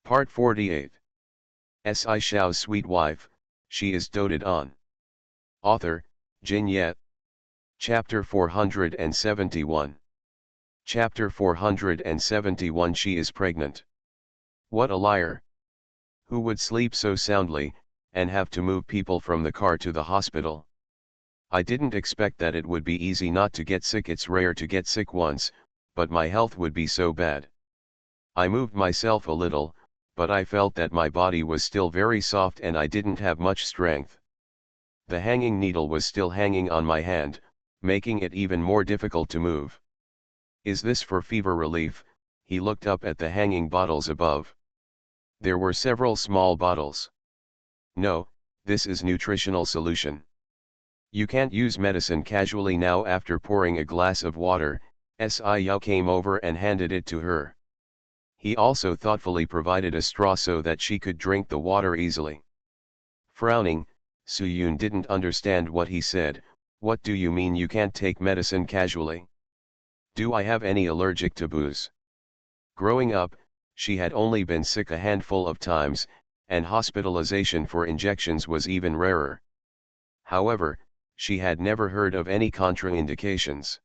Part 48. Shao's sweet wife, she is doted on. Author, Jin Yet. Chapter 471. Chapter 471. She is pregnant. What a liar. Who would sleep so soundly, and have to move people from the car to the hospital? I didn't expect that it would be easy not to get sick. It's rare to get sick once, but my health would be so bad. I moved myself a little, but I felt that my body was still very soft and I didn't have much strength. The hanging needle was still hanging on my hand, making it even more difficult to move. Is this for fever relief? He looked up at the hanging bottles above. There were several small bottles. No, this is nutritional solution. You can't use medicine casually now. After pouring a glass of water, Yao came over and handed it to her. He also thoughtfully provided a straw so that she could drink the water easily. Frowning, Suyun didn't understand what he said. What do you mean you can't take medicine casually? Do I have any allergic taboos? Growing up, she had only been sick a handful of times, and hospitalization for injections was even rarer. However, she had never heard of any contraindications.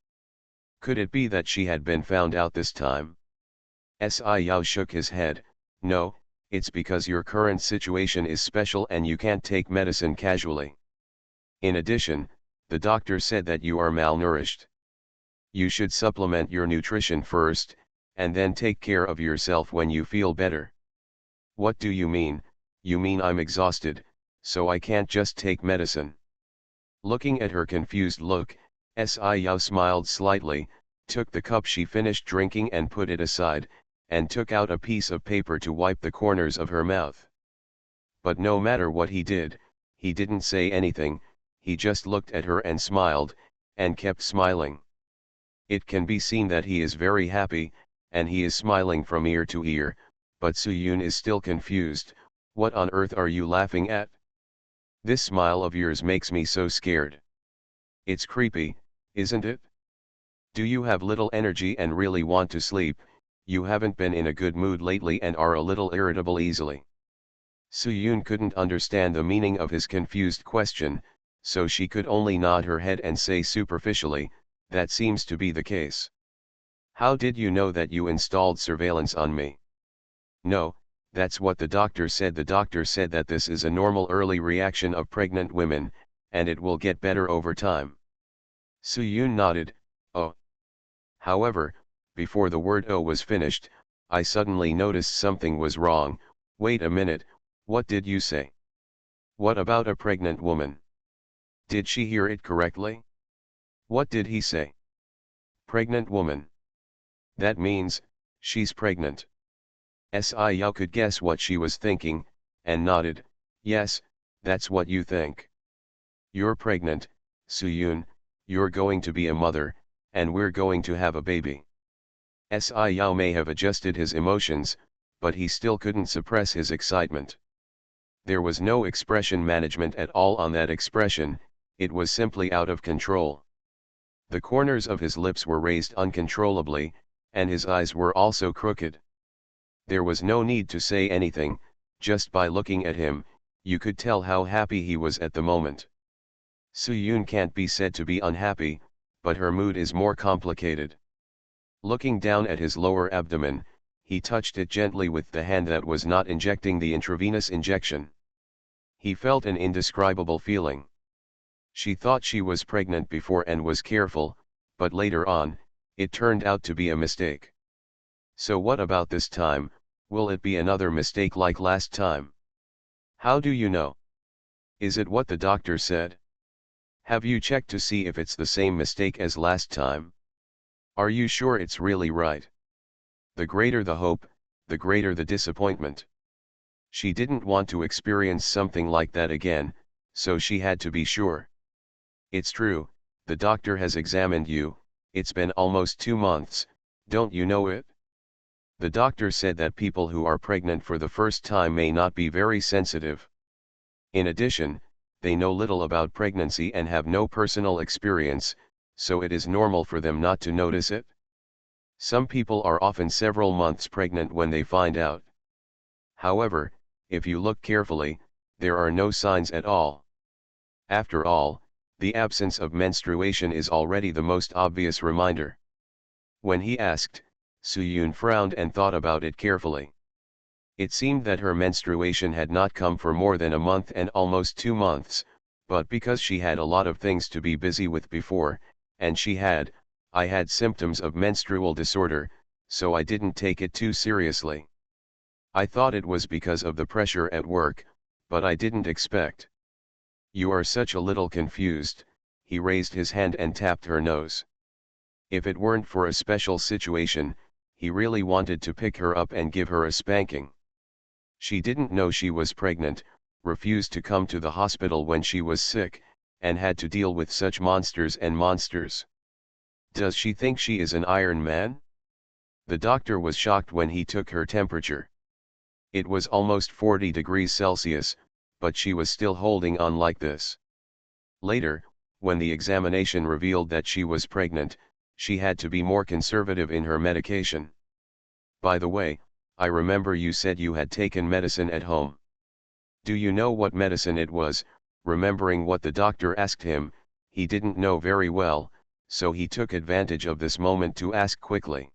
Could it be that she had been found out this time? Yao shook his head. No, it's because your current situation is special and you can't take medicine casually. In addition, the doctor said that you are malnourished. You should supplement your nutrition first, and then take care of yourself when you feel better. What do you mean? You mean I'm exhausted, so I can't just take medicine? Looking at her confused look, Yao smiled slightly, took the cup she finished drinking and put it aside, and took out a piece of paper to wipe the corners of her mouth. But no matter what he did, he didn't say anything. He just looked at her and smiled, and kept smiling. It can be seen that he is very happy, and he is smiling from ear to ear, but Suyun is still confused. What on earth are you laughing at? This smile of yours makes me so scared. It's creepy, isn't it? Do you have little energy and really want to sleep? You haven't been in a good mood lately and are a little irritable easily. Suyun couldn't understand the meaning of his confused question, so she could only nod her head and say superficially, that seems to be the case. How did you know that you installed surveillance on me? No, that's what the doctor said. The doctor said that this is a normal early reaction of pregnant women, and it will get better over time. Suyun nodded. Oh. However, before the word "oh" was finished, I suddenly noticed something was wrong. Wait a minute, what did you say? What about a pregnant woman? Did she hear it correctly? What did he say? Pregnant woman. That means, she's pregnant. Yao could guess what she was thinking, and nodded. Yes, that's what you think. You're pregnant, Suyun, you're going to be a mother, and we're going to have a baby. Yao may have adjusted his emotions, but he still couldn't suppress his excitement. There was no expression management at all on that expression, it was simply out of control. The corners of his lips were raised uncontrollably, and his eyes were also crooked. There was no need to say anything, just by looking at him, you could tell how happy he was at the moment. Suyun can't be said to be unhappy, but her mood is more complicated. Looking down at his lower abdomen, he touched it gently with the hand that was not injecting the intravenous injection. He felt an indescribable feeling. She thought she was pregnant before and was careful, but later on, it turned out to be a mistake. So what about this time? Will it be another mistake like last time? How do you know? Is it what the doctor said? Have you checked to see if it's the same mistake as last time? Are you sure it's really right? The greater the hope, the greater the disappointment. She didn't want to experience something like that again, so she had to be sure. It's true, the doctor has examined you, it's been almost 2 months, don't you know it? The doctor said that people who are pregnant for the first time may not be very sensitive. In addition, they know little about pregnancy and have no personal experience, so it is normal for them not to notice it. Some people are often several months pregnant when they find out. However, if you look carefully, there are no signs at all. After all, the absence of menstruation is already the most obvious reminder. When he asked, Soo-yoon frowned and thought about it carefully. It seemed that her menstruation had not come for more than a month and almost 2 months, but because she had a lot of things to be busy with before, and I had symptoms of menstrual disorder, so I didn't take it too seriously. I thought it was because of the pressure at work, but I didn't expect. You are such a little confused. He raised his hand and tapped her nose. If it weren't for a special situation, he really wanted to pick her up and give her a spanking. She didn't know she was pregnant, refused to come to the hospital when she was sick, and had to deal with such monsters and monsters. Does she think she is an Iron Man? The doctor was shocked when he took her temperature. It was almost 40 degrees Celsius, but she was still holding on like this. Later, when the examination revealed that she was pregnant, she had to be more conservative in her medication. By the way, I remember you said you had taken medicine at home. Do you know what medicine it was? Remembering what the doctor asked him, he didn't know very well, so he took advantage of this moment to ask quickly.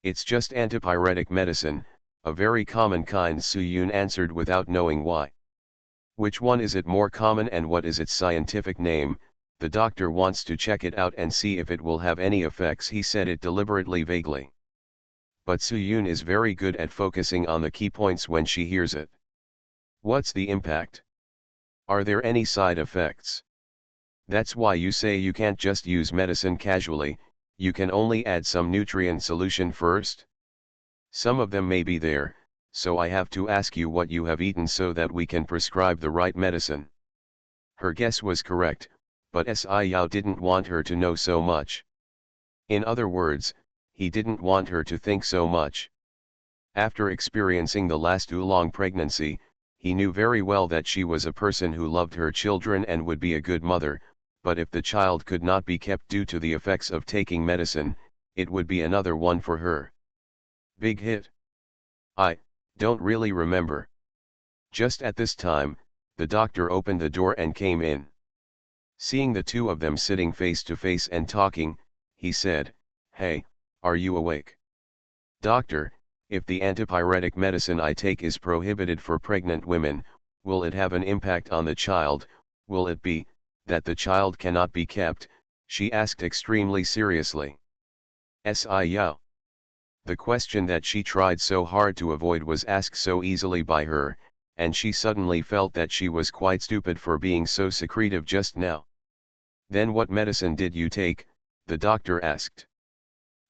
It's just antipyretic medicine, a very common kind, Soo-yoon answered without knowing why. Which one is it more common and what is its scientific name? The doctor wants to check it out and see if it will have any effects, he said it deliberately vaguely. But Soo-yoon is very good at focusing on the key points when she hears it. What's the impact? Are there any side effects? That's why you say you can't just use medicine casually, you can only add some nutrient solution first? Some of them may be there, so I have to ask you what you have eaten so that we can prescribe the right medicine. Her guess was correct, but Sci-Yao didn't want her to know so much. In other words, he didn't want her to think so much. After experiencing the last oolong pregnancy, he knew very well that she was a person who loved her children and would be a good mother, but if the child could not be kept due to the effects of taking medicine, it would be another one for her. Big hit? I don't really remember. Just at this time, the doctor opened the door and came in. Seeing the two of them sitting face to face and talking, he said, "Hey, are you awake?" "Doctor, if the antipyretic medicine I take is prohibited for pregnant women, will it have an impact on the child? Will it be that the child cannot be kept?" she asked extremely seriously. Sci-Yao. The question that she tried so hard to avoid was asked so easily by her, and she suddenly felt that she was quite stupid for being so secretive just now. "Then what medicine did you take?" the doctor asked.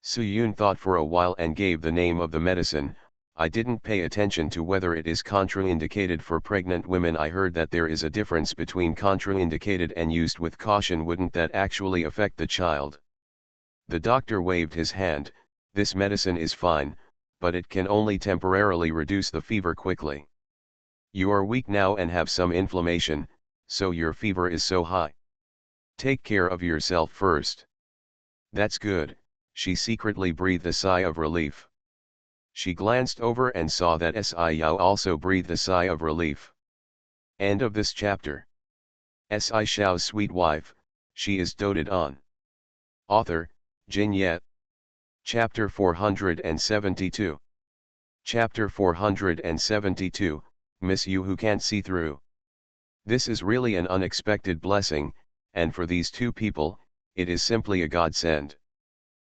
Soo-yoon thought for a while and gave the name of the medicine. "I didn't pay attention to whether it is contraindicated for pregnant women. I heard that there is a difference between contraindicated and used with caution. Wouldn't that actually affect the child?" The doctor waved his hand. "This medicine is fine, but it can only temporarily reduce the fever quickly. You are weak now and have some inflammation, so your fever is so high. Take care of yourself first." "That's good." She secretly breathed a sigh of relief. She glanced over and saw that Sci-Yao also breathed a sigh of relief. End of this chapter. Shao's sweet wife, she is doted on. Author, Jin Yet. Chapter 472. Chapter 472, Miss You Who Can't See Through. This is really an unexpected blessing, and for these two people, it is simply a godsend.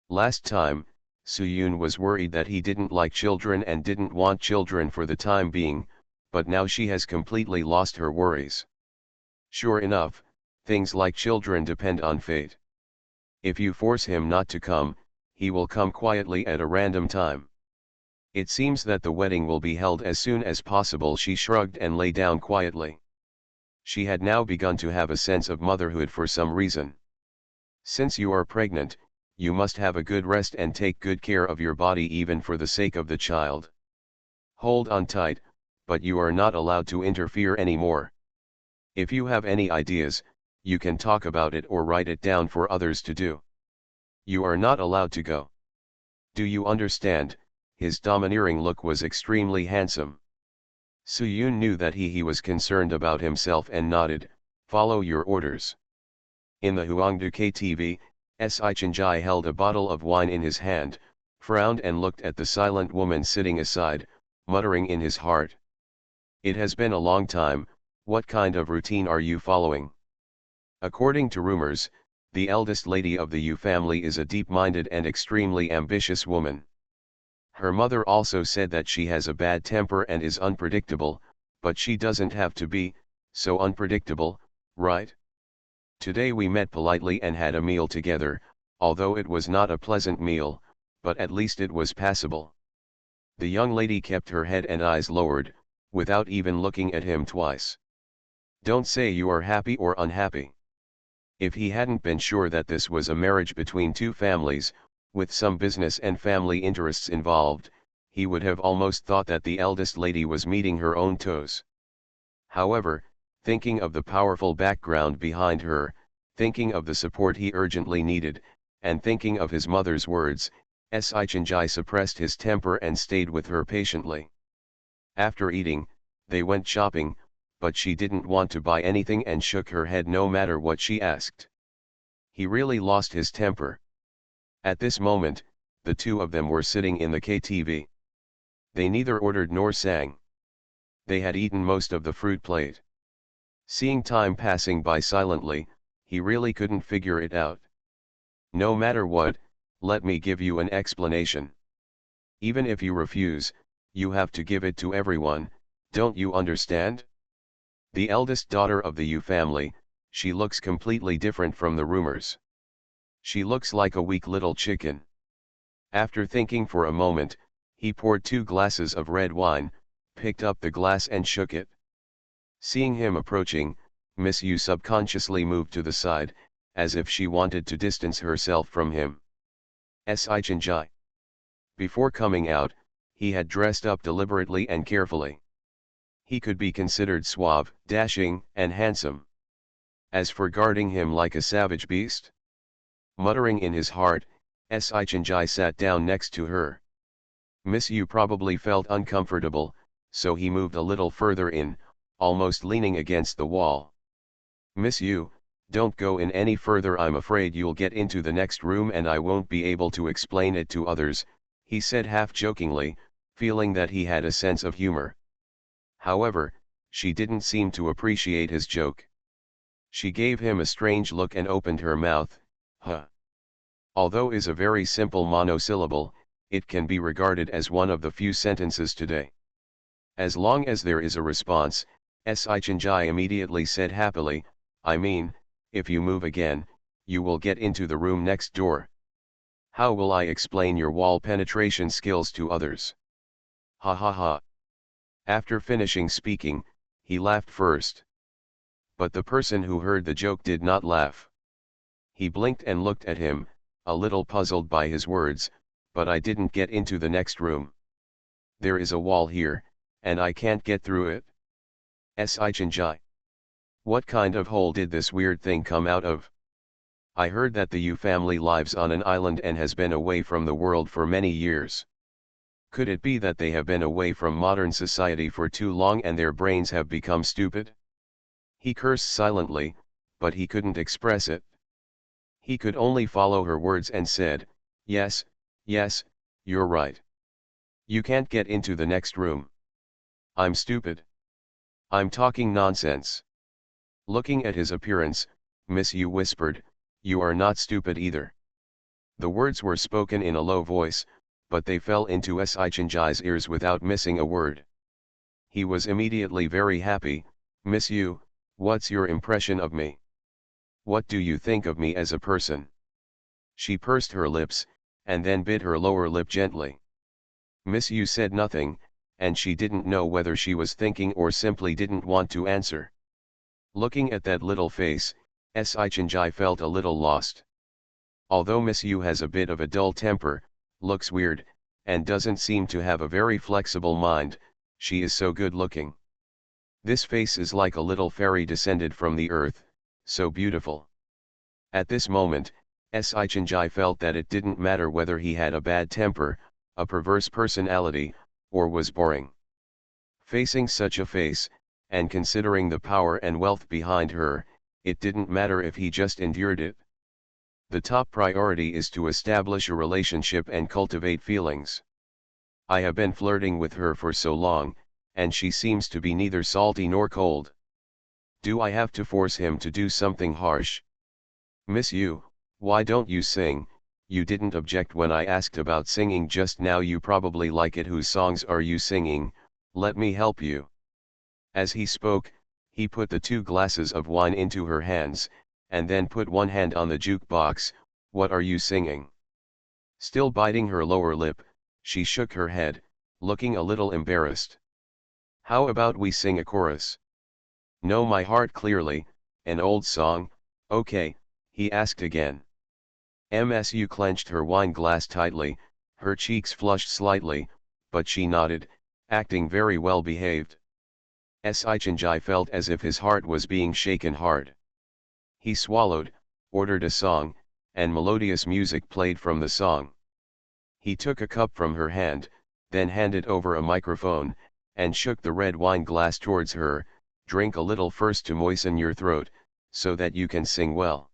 Last time, Soo-yoon was worried that he didn't like children and didn't want children for the time being, but now she has completely lost her worries. Sure enough, things like children depend on fate. If you force him not to come, he will come quietly at a random time. It seems that the wedding will be held as soon as possible. She shrugged and lay down quietly. She had now begun to have a sense of motherhood for some reason. Since you are pregnant, you must have a good rest and take good care of your body even for the sake of the child. Hold on tight, but you are not allowed to interfere anymore. If you have any ideas, you can talk about it or write it down for others to do. You are not allowed to go. Do you understand? His domineering look was extremely handsome. Suyun knew that he was concerned about himself and nodded, "Follow your orders." In the Huangdu KTV, Si Chenjai held a bottle of wine in his hand, frowned and looked at the silent woman sitting aside, muttering in his heart. "It has been a long time, what kind of routine are you following?" According to rumors, the eldest lady of the Yu family is a deep-minded and extremely ambitious woman. Her mother also said that she has a bad temper and is unpredictable, but she doesn't have to be so unpredictable, right? Today we met politely and had a meal together, although it was not a pleasant meal, but at least it was passable. The young lady kept her head and eyes lowered, without even looking at him twice. "Don't say you are happy or unhappy." If he hadn't been sure that this was a marriage between two families, with some business and family interests involved, he would have almost thought that the eldest lady was meeting her own toes. However, thinking of the powerful background behind her, thinking of the support he urgently needed, and thinking of his mother's words, Si Chenjai suppressed his temper and stayed with her patiently. After eating, they went shopping, but she didn't want to buy anything and shook her head no matter what she asked. He really lost his temper. At this moment, the two of them were sitting in the KTV. They neither ordered nor sang. They had eaten most of the fruit plate. Seeing time passing by silently, he really couldn't figure it out. "No matter what, let me give you an explanation. Even if you refuse, you have to give it to everyone, don't you understand?" The eldest daughter of the Yu family, she looks completely different from the rumors. She looks like a weak little chicken. After thinking for a moment, he poured 2 glasses of red wine, picked up the glass and shook it. Seeing him approaching, Miss Yu subconsciously moved to the side, as if she wanted to distance herself from him. Si Chenjai. Before coming out, he had dressed up deliberately and carefully. He could be considered suave, dashing, and handsome. As for guarding him like a savage beast? Muttering in his heart, Si Chenjai sat down next to her. Miss Yu probably felt uncomfortable, so he moved a little further in, almost leaning against the wall. "Miss Yu, don't go in any further, I'm afraid you'll get into the next room and I won't be able to explain it to others," he said half-jokingly, feeling that he had a sense of humor. However, she didn't seem to appreciate his joke. She gave him a strange look and opened her mouth, "Huh." Although is a very simple monosyllable, it can be regarded as one of the few sentences today. As long as there is a response, Si Chenjai immediately said happily, "I mean, if you move again, you will get into the room next door. How will I explain your wall penetration skills to others? Ha ha ha." After finishing speaking, he laughed first. But the person who heard the joke did not laugh. He blinked and looked at him, a little puzzled by his words, "But I didn't get into the next room. There is a wall here, and I can't get through it." Si Chenjai. What kind of hole did this weird thing come out of? I heard that the Yu family lives on an island and has been away from the world for many years. Could it be that they have been away from modern society for too long and their brains have become stupid? He cursed silently, but he couldn't express it. He could only follow her words and said, "Yes, yes, you're right. You can't get into the next room. I'm stupid. I'm talking nonsense." Looking at his appearance, Miss Yu whispered, "You are not stupid either." The words were spoken in a low voice, but they fell into Si Chenjai's ears without missing a word. He was immediately very happy. "Miss Yu, what's your impression of me? What do you think of me as a person?" She pursed her lips, and then bit her lower lip gently. Miss Yu said nothing, and she didn't know whether she was thinking or simply didn't want to answer. Looking at that little face, Si Chenjai felt a little lost. Although Miss Yu has a bit of a dull temper, looks weird, and doesn't seem to have a very flexible mind, she is so good looking. This face is like a little fairy descended from the earth, so beautiful. At this moment, Si Chenjai felt that it didn't matter whether he had a bad temper, a perverse personality, or was boring. Facing such a face, and considering the power and wealth behind her, it didn't matter if he just endured it. The top priority is to establish a relationship and cultivate feelings. I have been flirting with her for so long, and she seems to be neither salty nor cold. Do I have to force him to do something harsh? Miss you, why don't you sing? You didn't object when I asked about singing just now. You probably like it. Whose songs are you singing? Let me help you. As he spoke, he put the 2 glasses of wine into her hands, and then put one hand on the jukebox. What are you singing? Still biting her lower lip, she shook her head, looking a little embarrassed. How about we sing a chorus? Know my heart clearly, an old song, okay, he asked again. MSU clenched her wine glass tightly, her cheeks flushed slightly, but she nodded, acting very well behaved. Sichanjai felt as if his heart was being shaken hard. He swallowed, ordered a song, and melodious music played from the song. He took a cup from her hand, then handed over a microphone, and shook the red wine glass towards her. Drink a little first to moisten your throat, so that you can sing well.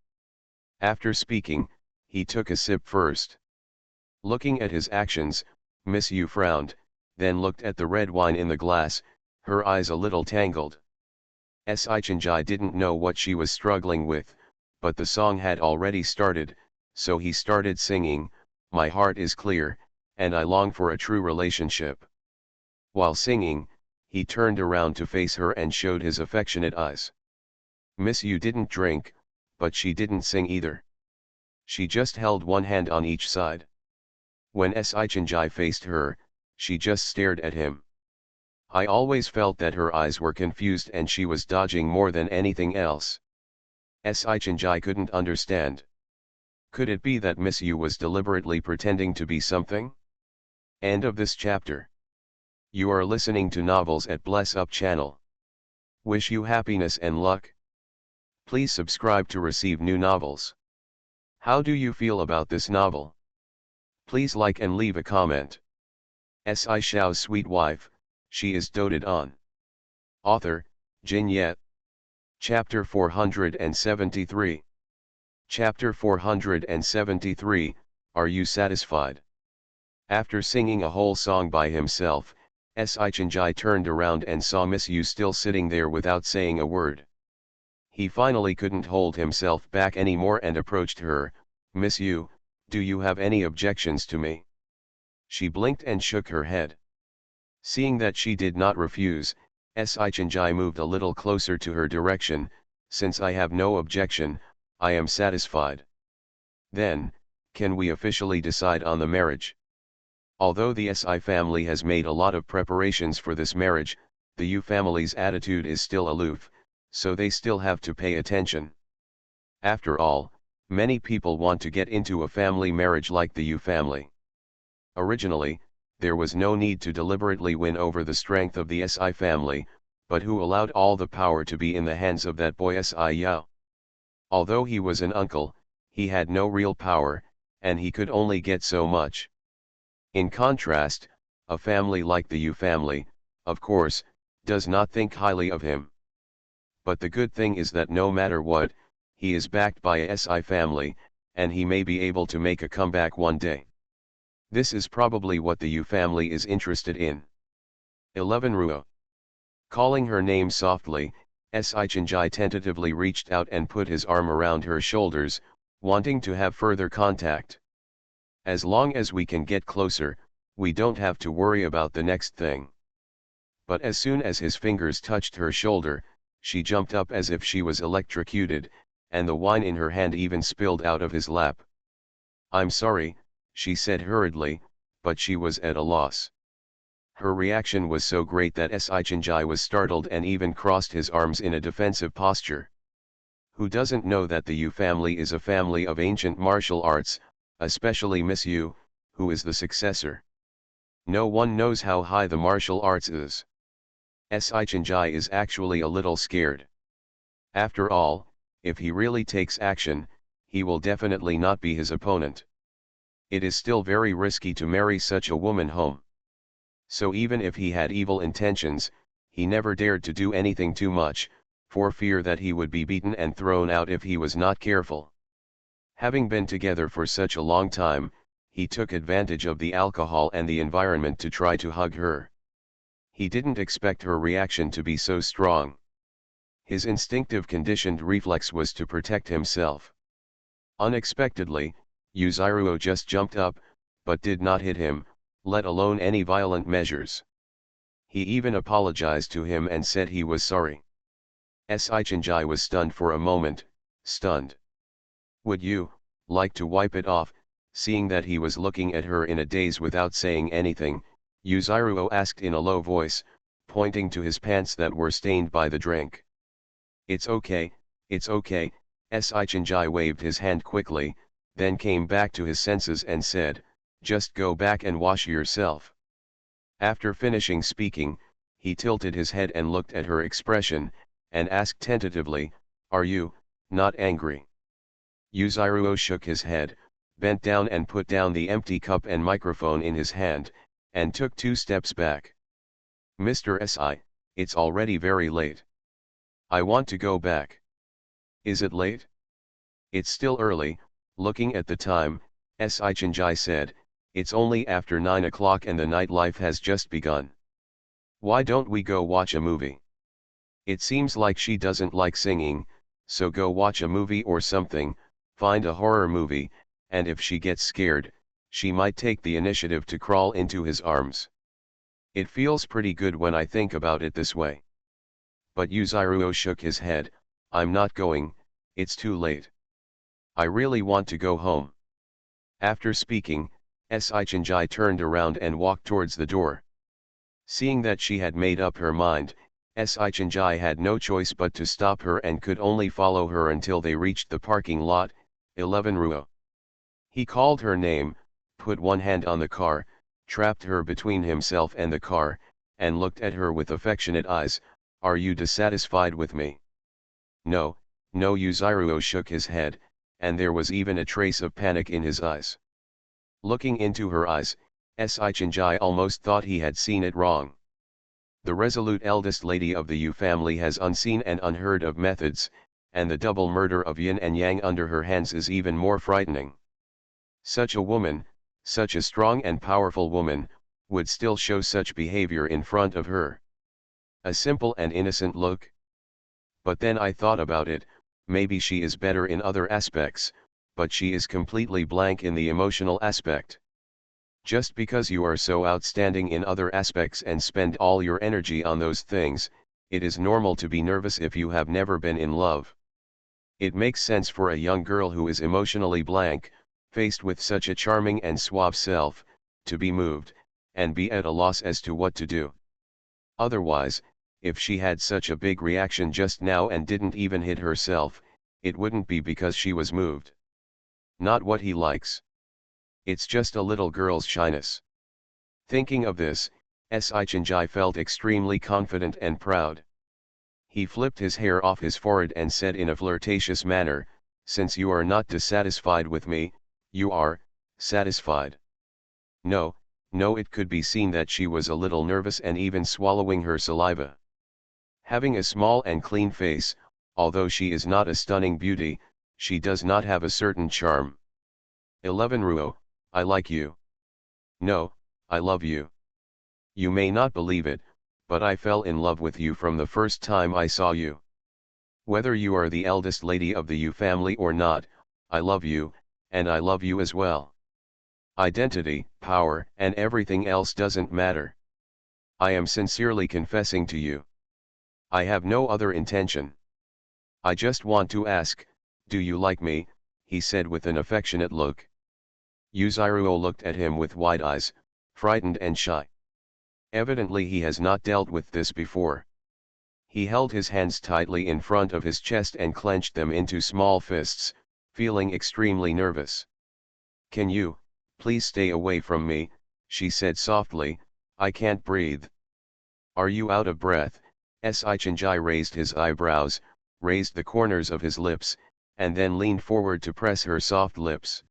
After speaking, he took a sip first. Looking at his actions, Miss Yu frowned, then looked at the red wine in the glass, her eyes a little tangled. Sichanjai didn't know what she was struggling with, but the song had already started, so he started singing, My heart is clear, and I long for a true relationship. While singing, he turned around to face her and showed his affectionate eyes. Miss Yu didn't drink, but she didn't sing either. She just held one hand on each side. When Sichanjai faced her, she just stared at him. I always felt that her eyes were confused and she was dodging more than anything else. Sichanjai couldn't understand. Could it be that Miss Yu was deliberately pretending to be something? End of this chapter. You are listening to Novels at Bless Up channel. Wish you happiness and luck. Please subscribe to receive new novels. How do you feel about this novel? Please like and leave a comment. Shao's sweet wife, she is doted on. Author, Jin Yet. Chapter 473. Chapter 473, Are You Satisfied? After singing a whole song by himself, Sichanjai turned around and saw Miss Yu still sitting there without saying a word. He finally couldn't hold himself back anymore and approached her. Miss Yu, do you have any objections to me? She blinked and shook her head. Seeing that she did not refuse, Sichanjai moved a little closer to her direction. Since I have no objection, I am satisfied. Then, can we officially decide on the marriage? Although the Si family has made a lot of preparations for this marriage, the Yu family's attitude is still aloof, so they still have to pay attention. After all, many people want to get into a family marriage like the Yu family. Originally, there was no need to deliberately win over the strength of the Si family, but who allowed all the power to be in the hands of that boy Si Yao? Although he was an uncle, he had no real power, and he could only get so much. In contrast, a family like the Yu family, of course, does not think highly of him. But the good thing is that no matter what, he is backed by a Si family, and he may be able to make a comeback one day. This is probably what the Yu family is interested in. 11 Ruo. Calling her name softly, Sichanjai tentatively reached out and put his arm around her shoulders, wanting to have further contact. As long as we can get closer, we don't have to worry about the next thing. But as soon as his fingers touched her shoulder, she jumped up as if she was electrocuted, and the wine in her hand even spilled out of his lap. I'm sorry, she said hurriedly, but she was at a loss. Her reaction was so great that Sichanjai was startled and even crossed his arms in a defensive posture. Who doesn't know that the Yu family is a family of ancient martial arts, especially Miss Yu, who is the successor? No one knows how high the martial arts is. Sichanjai is actually a little scared. After all, if he really takes action, he will definitely not be his opponent. It is still very risky to marry such a woman home. So even if he had evil intentions, he never dared to do anything too much, for fear that he would be beaten and thrown out if he was not careful. Having been together for such a long time, he took advantage of the alcohol and the environment to try to hug her. He didn't expect her reaction to be so strong. His instinctive conditioned reflex was to protect himself. Unexpectedly, Yuzuru just jumped up, but did not hit him, let alone any violent measures. He even apologized to him and said he was sorry. Sichinjai was stunned for a moment, stunned. Would you like to wipe it off? Seeing that he was looking at her in a daze without saying anything, Yuzuru asked in a low voice, pointing to his pants that were stained by the drink. It's okay, Sichinjai waved his hand quickly, then came back to his senses and said, just go back and wash yourself. After finishing speaking, he tilted his head and looked at her expression, and asked tentatively, are you not angry? Yuzuru shook his head, bent down and put down the empty cup and microphone in his hand, and took 2 steps back. Mr. Si, it's already very late. I want to go back. Is it late? It's still early. Looking at the time, Sichinjai said, it's only after 9 o'clock and the nightlife has just begun. Why don't we go watch a movie? It seems like she doesn't like singing, so go watch a movie or something, find a horror movie, and if she gets scared, she might take the initiative to crawl into his arms. It feels pretty good when I think about it this way. But Yuzuru shook his head, I'm not going, it's too late. I really want to go home. After speaking, Sichinjai turned around and walked towards the door. Seeing that she had made up her mind, Sichinjai had no choice but to stop her and could only follow her until they reached the parking lot, 11 Ruo. He called her name, put one hand on the car, trapped her between himself and the car, and looked at her with affectionate eyes, are you dissatisfied with me? No, no, Yuzuru shook his head, and there was even a trace of panic in his eyes. Looking into her eyes, Sichinjai almost thought he had seen it wrong. The resolute eldest lady of the Yu family has unseen and unheard of methods, and the double murder of yin and yang under her hands is even more frightening. Such a woman, such a strong and powerful woman, would still show such behavior in front of her. A simple and innocent look. But then I thought about it, maybe she is better in other aspects, but she is completely blank in the emotional aspect. Just because you are so outstanding in other aspects and spend all your energy on those things, it is normal to be nervous if you have never been in love. It makes sense for a young girl who is emotionally blank, faced with such a charming and suave self, to be moved, and be at a loss as to what to do. Otherwise, if she had such a big reaction just now and didn't even hit herself, it wouldn't be because she was moved. Not what he likes. It's just a little girl's shyness. Thinking of this, Sichinjai felt extremely confident and proud. He flipped his hair off his forehead and said in a flirtatious manner, since you are not dissatisfied with me, you are satisfied. No, it could be seen that she was a little nervous and even swallowing her saliva. Having a small and clean face, although she is not a stunning beauty, she does not have a certain charm. 11 Ruo, I like you. No, I love you. You may not believe it, but I fell in love with you from the first time I saw you. Whether you are the eldest lady of the Yu family or not, I love you, and I love you as well. Identity, power, and everything else doesn't matter. I am sincerely confessing to you. I have no other intention. I just want to ask, do you like me? He said with an affectionate look. Yuzuru looked at him with wide eyes, frightened and shy. Evidently he has not dealt with this before. He held his hands tightly in front of his chest and clenched them into small fists, feeling extremely nervous. Can you, please stay away from me, she said softly, I can't breathe. Are you out of breath? Sichinjai raised his eyebrows, raised the corners of his lips, and then leaned forward to press her soft lips.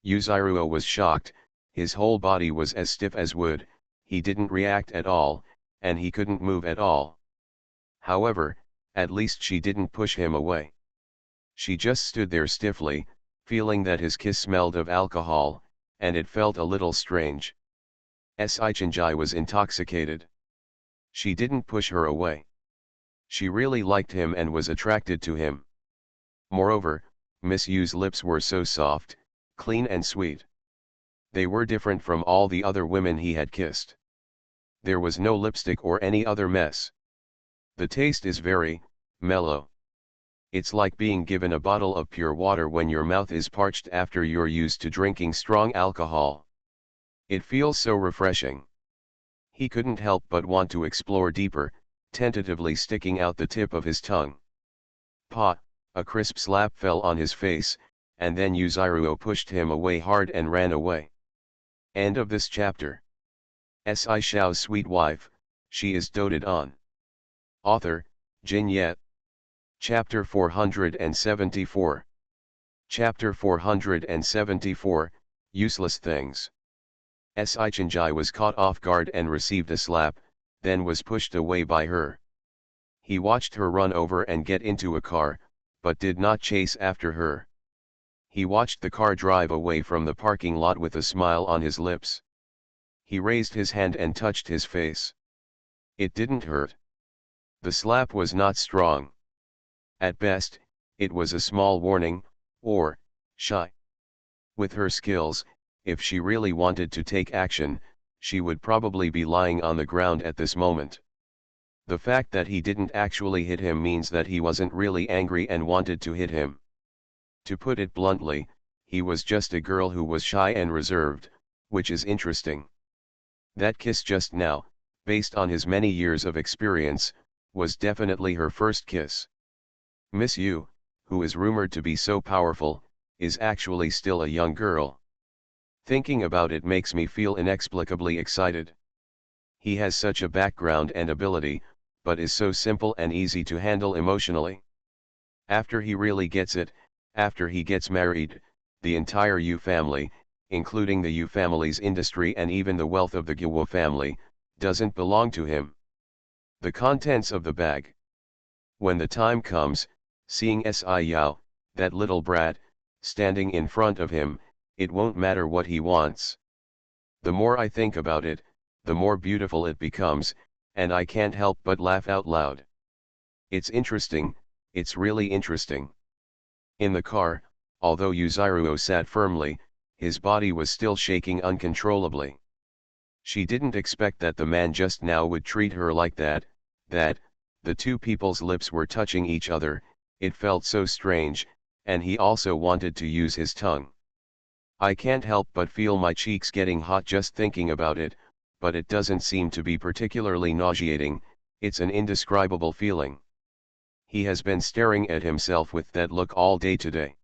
Yuzuru was shocked, his whole body was as stiff as wood, he didn't react at all, and he couldn't move at all. However, at least she didn't push him away. She just stood there stiffly, feeling that his kiss smelled of alcohol, and it felt a little strange. Sichinjai was intoxicated. She didn't push her away. She really liked him and was attracted to him. Moreover, Miss Yu's lips were so soft, clean and sweet. They were different from all the other women he had kissed. There was no lipstick or any other mess. The taste is very mellow. It's like being given a bottle of pure water when your mouth is parched after you're used to drinking strong alcohol. It feels so refreshing. He couldn't help but want to explore deeper, tentatively sticking out the tip of his tongue. Pa! A crisp slap fell on his face, and then Yuzuru pushed him away hard and ran away. End of this chapter. Shao's sweet wife, she is doted on. Author, Jin Yet. Chapter 474. Chapter 474, Useless Things. Sichinjai was caught off guard and received a slap, then was pushed away by her. He watched her run over and get into a car, but did not chase after her. He watched the car drive away from the parking lot with a smile on his lips. He raised his hand and touched his face. It didn't hurt. The slap was not strong. At best, it was a small warning, or shy. With her skills, if she really wanted to take action, she would probably be lying on the ground at this moment. The fact that he didn't actually hit him means that he wasn't really angry and wanted to hit him. To put it bluntly, he was just a girl who was shy and reserved, which is interesting. That kiss just now, based on his many years of experience, was definitely her first kiss. Miss Yu, who is rumored to be so powerful, is actually still a young girl. Thinking about it makes me feel inexplicably excited. He has such a background and ability, but is so simple and easy to handle emotionally. After he really gets it, after he gets married, the entire Yu family, including the Yu family's industry and even the wealth of the Guo family, doesn't belong to him. The contents of the bag. When the time comes, seeing Si Yao, that little brat, standing in front of him, it won't matter what he wants. The more I think about it, the more beautiful it becomes, and I can't help but laugh out loud. It's interesting, it's really interesting. In the car, although Yuzuru sat firmly, his body was still shaking uncontrollably. She didn't expect that the man just now would treat her like that, the two people's lips were touching each other, it felt so strange, and he also wanted to use his tongue. I can't help but feel my cheeks getting hot just thinking about it, but it doesn't seem to be particularly nauseating, it's an indescribable feeling. He has been staring at himself with that look all day today.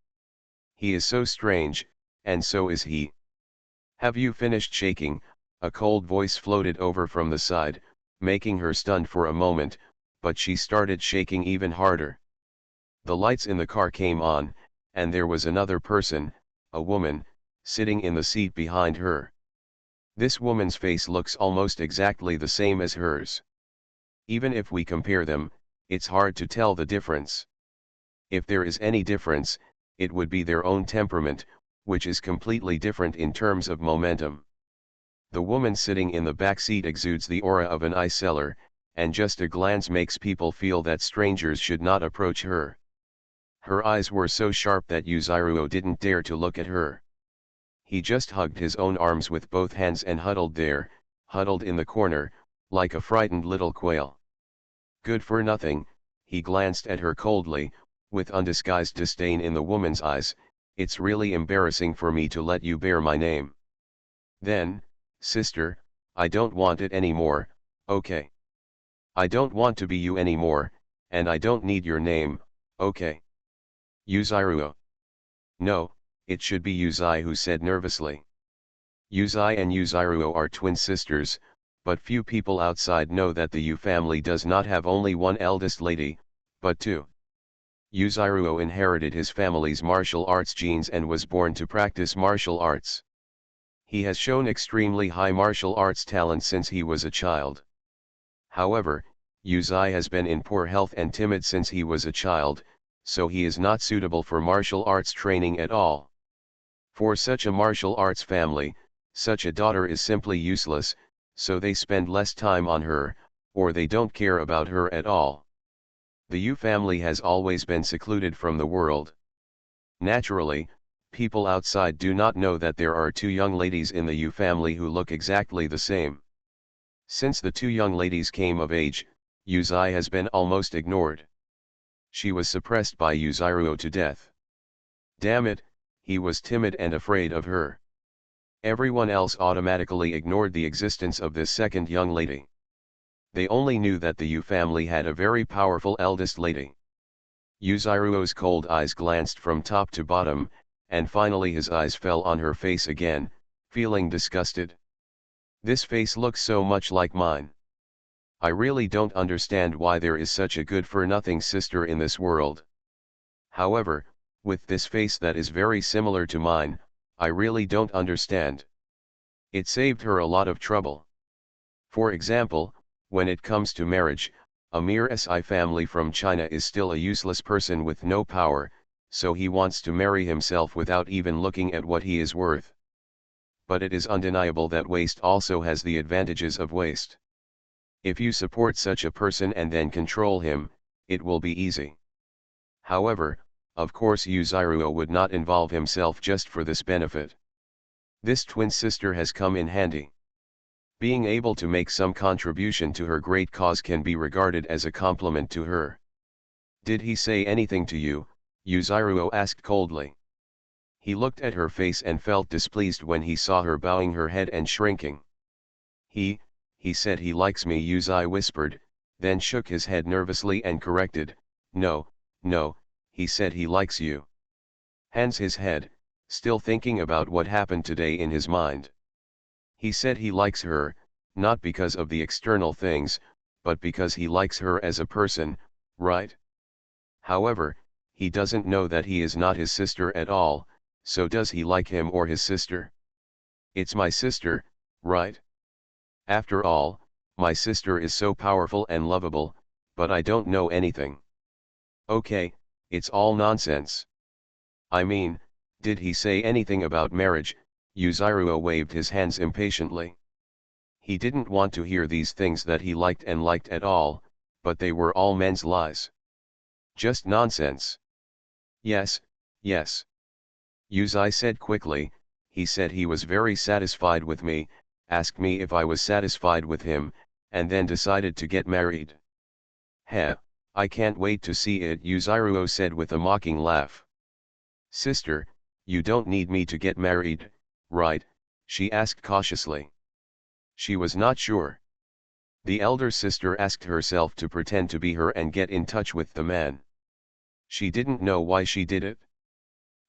He is so strange, and so is he. Have you finished shaking? A cold voice floated over from the side, making her stunned for a moment, but she started shaking even harder. The lights in the car came on, and there was another person, a woman, sitting in the seat behind her. This woman's face looks almost exactly the same as hers. Even if we compare them, it's hard to tell the difference. If there is any difference, it would be their own temperament, which is completely different in terms of momentum. The woman sitting in the back seat exudes the aura of an eye seller, and just a glance makes people feel that strangers should not approach her. Her eyes were so sharp that Yuzuru didn't dare to look at her. He just hugged his own arms with both hands and huddled there, huddled in the corner, like a frightened little quail. Good for nothing, he glanced at her coldly, with undisguised disdain in the woman's eyes. It's really embarrassing for me to let you bear my name. Then, sister, I don't want it anymore, okay? I don't want to be you anymore, and I don't need your name, okay? Yuzuru. No, it should be Yuzai who said nervously. Yuzai and Yuzuru are twin sisters, but few people outside know that the Yu family does not have only one eldest lady, but two. Yuzuru inherited his family's martial arts genes and was born to practice martial arts. He has shown extremely high martial arts talent since he was a child. However, Yu Zai has been in poor health and timid since he was a child, so he is not suitable for martial arts training at all. For such a martial arts family, such a daughter is simply useless, so they spend less time on her, or they don't care about her at all. The Yu family has always been secluded from the world. Naturally, people outside do not know that there are two young ladies in the Yu family who look exactly the same. Since the two young ladies came of age, Yu Zai has been almost ignored. She was suppressed by Yu Zairuo to death. Damn it, he was timid and afraid of her. Everyone else automatically ignored the existence of this second young lady. They only knew that the Yu family had a very powerful eldest lady. Yu Zairuo's cold eyes glanced from top to bottom, and finally his eyes fell on her face again, feeling disgusted. This face looks so much like mine. I really don't understand why there is such a good-for-nothing sister in this world. However, with this face that is very similar to mine, I really don't understand. It saved her a lot of trouble. For example, when it comes to marriage, a mere SI family from China is still a useless person with no power, so he wants to marry himself without even looking at what he is worth. But it is undeniable that waste also has the advantages of waste. If you support such a person and then control him, it will be easy. However, of course Yu Zairuo would not involve himself just for this benefit. This twin sister has come in handy. Being able to make some contribution to her great cause can be regarded as a compliment to her. Did he say anything to you? Yu Zairuo asked coldly. He looked at her face and felt displeased when he saw her bowing her head and shrinking. He said he likes me, Yu Zai whispered, then shook his head nervously and corrected, no, he said he likes you. Hands his head, still thinking about what happened today in his mind. He said he likes her, not because of the external things, but because he likes her as a person, right? However, he doesn't know that he is not his sister at all, so does he like him or his sister? It's my sister, right? After all, my sister is so powerful and lovable, but I don't know anything. Okay, it's all nonsense. I mean, did he say anything about marriage? Yu Zairuo waved his hands impatiently. He didn't want to hear these things that he liked at all, but they were all men's lies. Just nonsense. Yes. Yu Zai said quickly, he said he was very satisfied with me, asked me if I was satisfied with him, and then decided to get married. Heh, I can't wait to see it, Yu Zairuo said with a mocking laugh. Sister, you don't need me to get married, right? She asked cautiously. She was not sure. The elder sister asked herself to pretend to be her and get in touch with the man. She didn't know why she did it.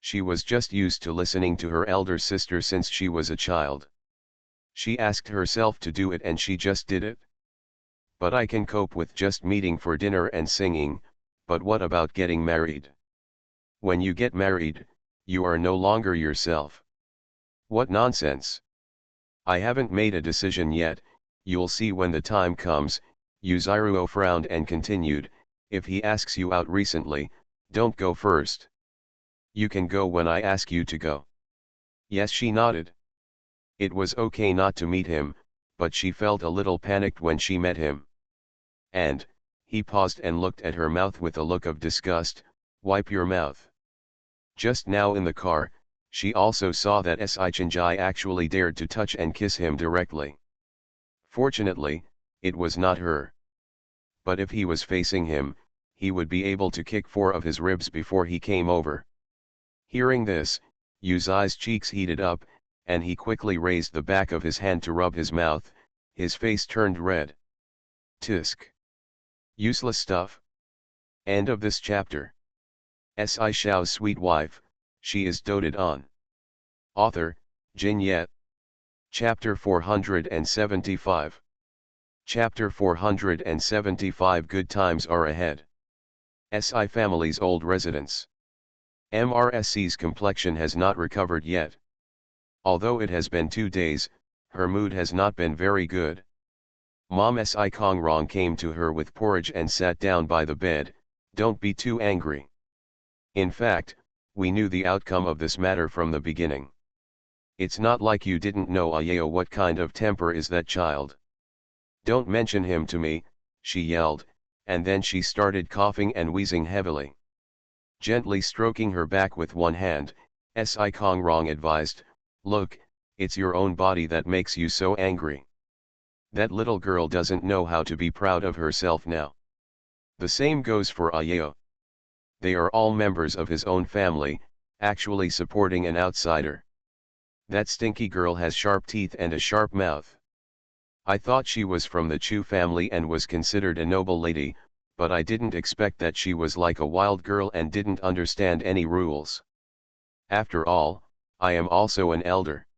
She was just used to listening to her elder sister since she was a child. She asked herself to do it and she just did it. But I can cope with just meeting for dinner and singing, but what about getting married? When you get married, you are no longer yourself. What nonsense. I haven't made a decision yet, you'll see when the time comes. Yu Zairuo frowned and continued, if he asks you out recently, don't go first. You can go when I ask you to go. Yes, she nodded. It was okay not to meet him, but she felt a little panicked when she met him. And, he paused and looked at her mouth with a look of disgust, wipe your mouth. Just now in the car, she also saw that Si Chenjai actually dared to touch and kiss him directly. Fortunately, it was not her. But if he was facing him, he would be able to kick 4 of his ribs before he came over. Hearing this, Yu Zai's cheeks heated up, and he quickly raised the back of his hand to rub his mouth, his face turned red. Tisk. Useless stuff. End of this chapter. Si Shao's sweet wife, she is doted on. Author, Jin Yet. Chapter 475. Chapter 475. Good times are ahead. Si family's old residence. MRSC's complexion has not recovered yet. Although it has been 2 days, her mood has not been very good. Mom Si Kong Rong came to her with porridge and sat down by the bed. Don't be too angry. In fact, we knew the outcome of this matter from the beginning. It's not like you didn't know Ayao what kind of temper is that child. Don't mention him to me, she yelled, and then she started coughing and wheezing heavily. Gently stroking her back with one hand, Si Kong Rong advised, look, it's your own body that makes you so angry. That little girl doesn't know how to be proud of herself now. The same goes for Ayao. They are all members of his own family, actually supporting an outsider. That stinky girl has sharp teeth and a sharp mouth. I thought she was from the Chu family and was considered a noble lady, but I didn't expect that she was like a wild girl and didn't understand any rules. After all, I am also an elder.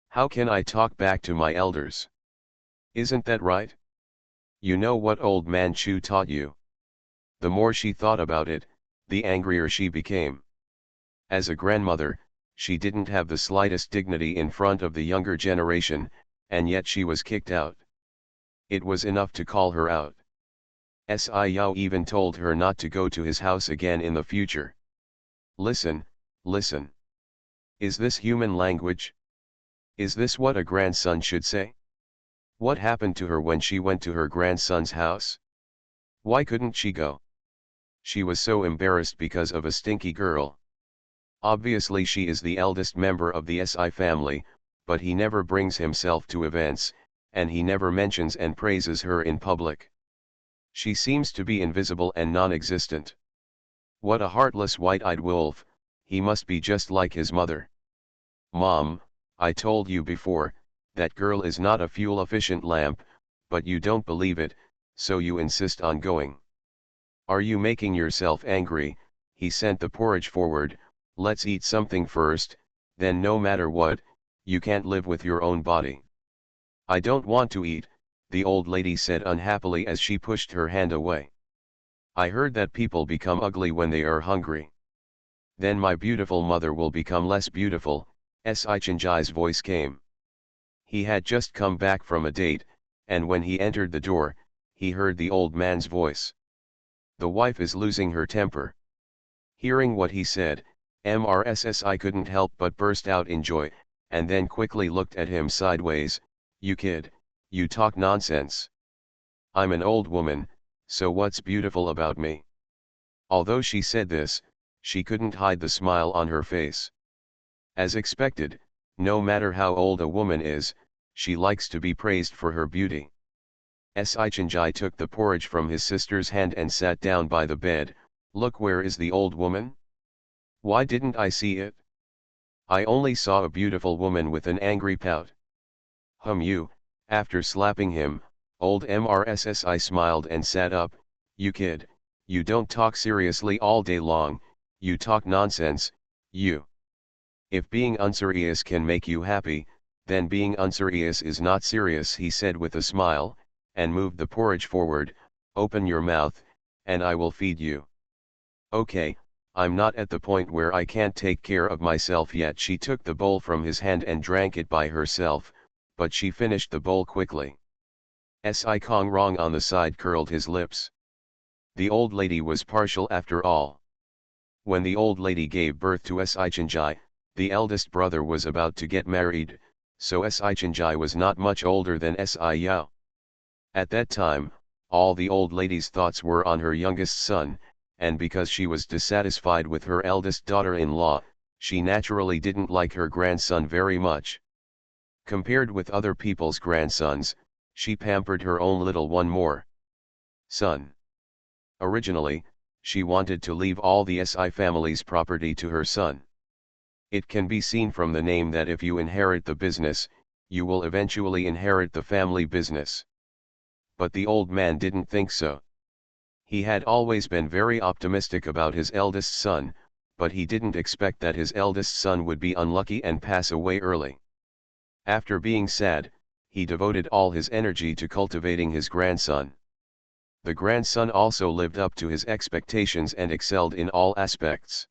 How can I talk back to my elders? Isn't that right? You know what old man Chu taught you. The more she thought about it, the angrier she became. As a grandmother, she didn't have the slightest dignity in front of the younger generation, and yet she was kicked out. It was enough to call her out. Si Yao even told her not to go to his house again in the future. Listen, listen. Is this human language? Is this what a grandson should say? What happened to her when she went to her grandson's house? Why couldn't she go? She was so embarrassed because of a stinky girl. Obviously she is the eldest member of the Si family, but he never brings himself to events, and he never mentions and praises her in public. She seems to be invisible and non-existent. What a heartless white-eyed wolf, he must be just like his mother. Mom, I told you before, that girl is not a fuel-efficient lamp, but you don't believe it, so you insist on going. Are you making yourself angry? He sent the porridge forward. Let's eat something first, then no matter what, you can't live with your own body. I don't want to eat, the old lady said unhappily as she pushed her hand away. I heard that people become ugly when they are hungry. Then my beautiful mother will become less beautiful, Si Chenjai's voice came. He had just come back from a date, and when he entered the door, he heard the old man's voice. The wife is losing her temper. Hearing what he said, MRSSI couldn't help but burst out in joy, and then quickly looked at him sideways. You kid, you talk nonsense. I'm an old woman, so what's beautiful about me? Although she said this, she couldn't hide the smile on her face. As expected, no matter how old a woman is, she likes to be praised for her beauty. Si Chenjai took the porridge from his sister's hand and sat down by the bed. Look, where is the old woman? Why didn't I see it? I only saw a beautiful woman with an angry pout. You, after slapping him, old MRSSI smiled and sat up. You kid, you don't talk seriously all day long, you talk nonsense, you. If being unserious can make you happy, then being unserious is not serious, he said with a smile, and moved the porridge forward. Open your mouth, and I will feed you. Okay, I'm not at the point where I can't take care of myself yet. She took the bowl from his hand and drank it by herself, but she finished the bowl quickly. Si Kong Rong on the side curled his lips. The old lady was partial after all. When the old lady gave birth to Si Chenjai, the eldest brother was about to get married, so Si Chenjai was not much older than Si Yao. At that time, all the old lady's thoughts were on her youngest son, and because she was dissatisfied with her eldest daughter-in-law, she naturally didn't like her grandson very much. Compared with other people's grandsons, she pampered her own little one more. Son. Originally, she wanted to leave all the Si family's property to her son. It can be seen from the name that if you inherit the business, you will eventually inherit the family business. But the old man didn't think so. He had always been very optimistic about his eldest son, but he didn't expect that his eldest son would be unlucky and pass away early. After being sad, he devoted all his energy to cultivating his grandson. The grandson also lived up to his expectations and excelled in all aspects.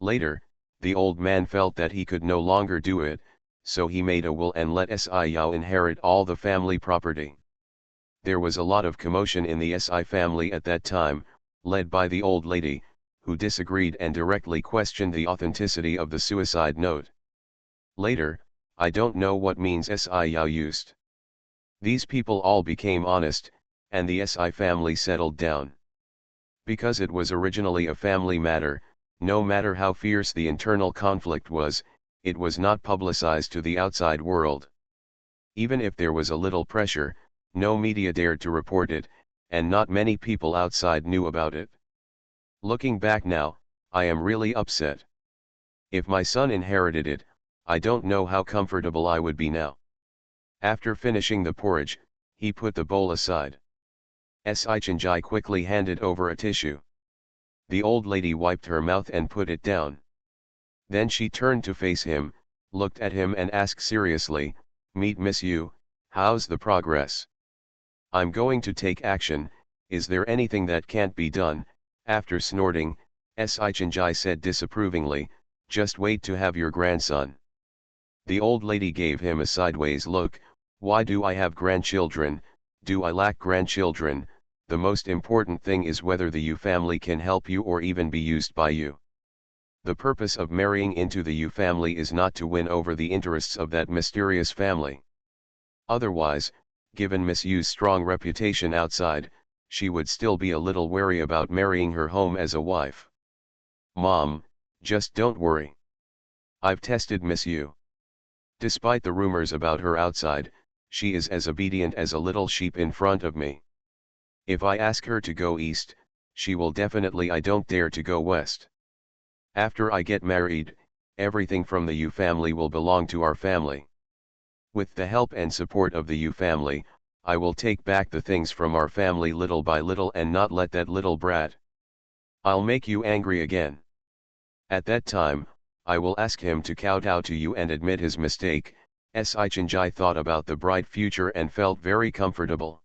Later, the old man felt that he could no longer do it, so he made a will and let Si Yao inherit all the family property. There was a lot of commotion in the Si family at that time, led by the old lady, who disagreed and directly questioned the authenticity of the suicide note. Later, I don't know what means Si Yao used. These people all became honest, and the Si family settled down. Because it was originally a family matter, no matter how fierce the internal conflict was, it was not publicized to the outside world. Even if there was a little pressure, no media dared to report it, and not many people outside knew about it. Looking back now, I am really upset. If my son inherited it, I don't know how comfortable I would be now. After finishing the porridge, he put the bowl aside. Sichinjai quickly handed over a tissue. The old lady wiped her mouth and put it down. Then she turned to face him, looked at him and asked seriously, "Meet Miss Yu, how's the progress?" "I'm going to take action, is there anything that can't be done?" After snorting, Sichinjai said disapprovingly, "Just wait to have your grandson." The old lady gave him a sideways look. "Why do I have grandchildren? Do I lack grandchildren? The most important thing is whether the Yu family can help you or even be used by you. The purpose of marrying into the Yu family is not to win over the interests of that mysterious family. Otherwise, given Miss Yu's strong reputation outside, she would still be a little wary about marrying her home as a wife. Mom, just don't worry. I've tested Miss Yu. Despite the rumors about her outside, she is as obedient as a little sheep in front of me. If I ask her to go east, she will definitely. I don't dare to go west. After I get married, everything from the Yu family will belong to our family. With the help and support of the Yu family, I will take back the things from our family little by little and not let that little brat. I'll make you angry again. At that time, I will ask him to kowtow to you and admit his mistake." Sichinjai thought about the bright future and felt very comfortable.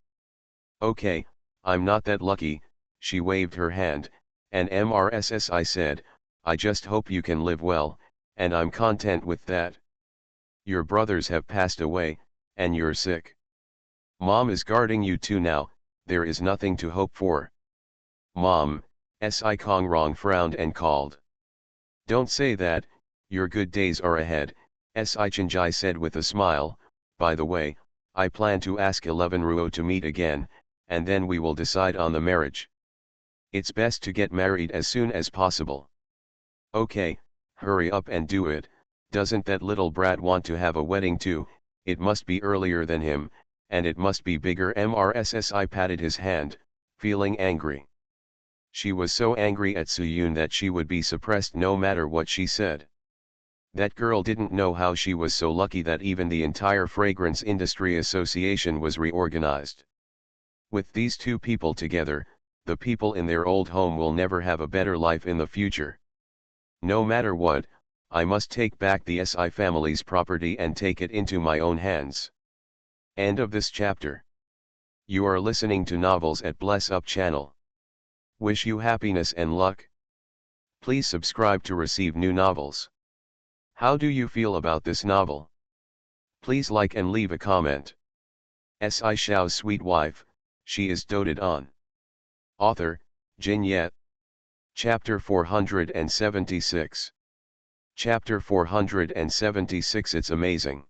"Okay, I'm not that lucky," she waved her hand, and MRSSI said, "I just hope you can live well, and I'm content with that. Your brothers have passed away, and you're sick. Mom is guarding you too now, there is nothing to hope for." "Mom," Si Kongrong frowned and called. "Don't say that, your good days are ahead," Sichinjai said with a smile. "By the way, I plan to ask 11 Ruo to meet again, and then we will decide on the marriage. It's best to get married as soon as possible." "Okay, hurry up and do it. Doesn't that little brat want to have a wedding too? It must be earlier than him, and it must be bigger." MRSSI patted his hand, feeling angry. She was so angry at Suyun that she would be suppressed no matter what she said. That girl didn't know how she was so lucky that even the entire Fragrance Industry Association was reorganized. With these two people together, the people in their old home will never have a better life in the future. No matter what, I must take back the Si family's property and take it into my own hands. End of this chapter. You are listening to Novels at Bless Up channel. Wish you happiness and luck. Please subscribe to receive new novels. How do you feel about this novel? Please like and leave a comment. Si Shao's sweet wife, she is doted on. Author, Jin Yet. Chapter 476. Chapter 476. It's amazing.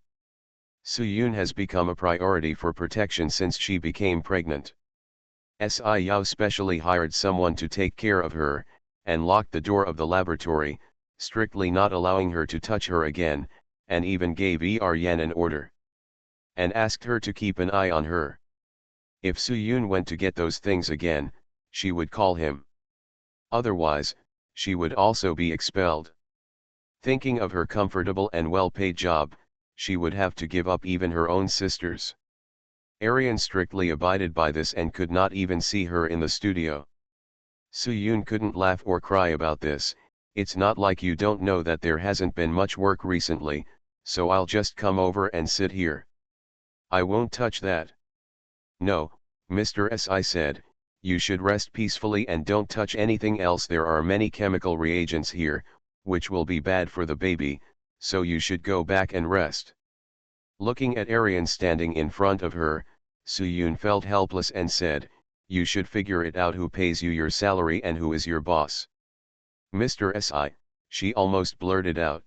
Suyun has become a priority for protection since she became pregnant. Si Yao specially hired someone to take care of her, and locked the door of the laboratory, strictly not allowing her to touch her again, and even gave Yan an order. And asked her to keep an eye on her. If Suyun went to get those things again, she would call him. Otherwise, she would also be expelled. Thinking of her comfortable and well-paid job, she would have to give up even her own sisters. Arian strictly abided by this and could not even see her in the studio. Suyun couldn't laugh or cry about this. "It's not like you don't know that there hasn't been much work recently, so I'll just come over and sit here. I won't touch that." "No, Mr. S," I said, "you should rest peacefully and don't touch anything else. There are many chemical reagents here, which will be bad for the baby, so you should go back and rest." Looking at Arian standing in front of her, Soo-yoon felt helpless and said, "You should figure it out who pays you your salary and who is your boss." "Mr. Si," she almost blurted out.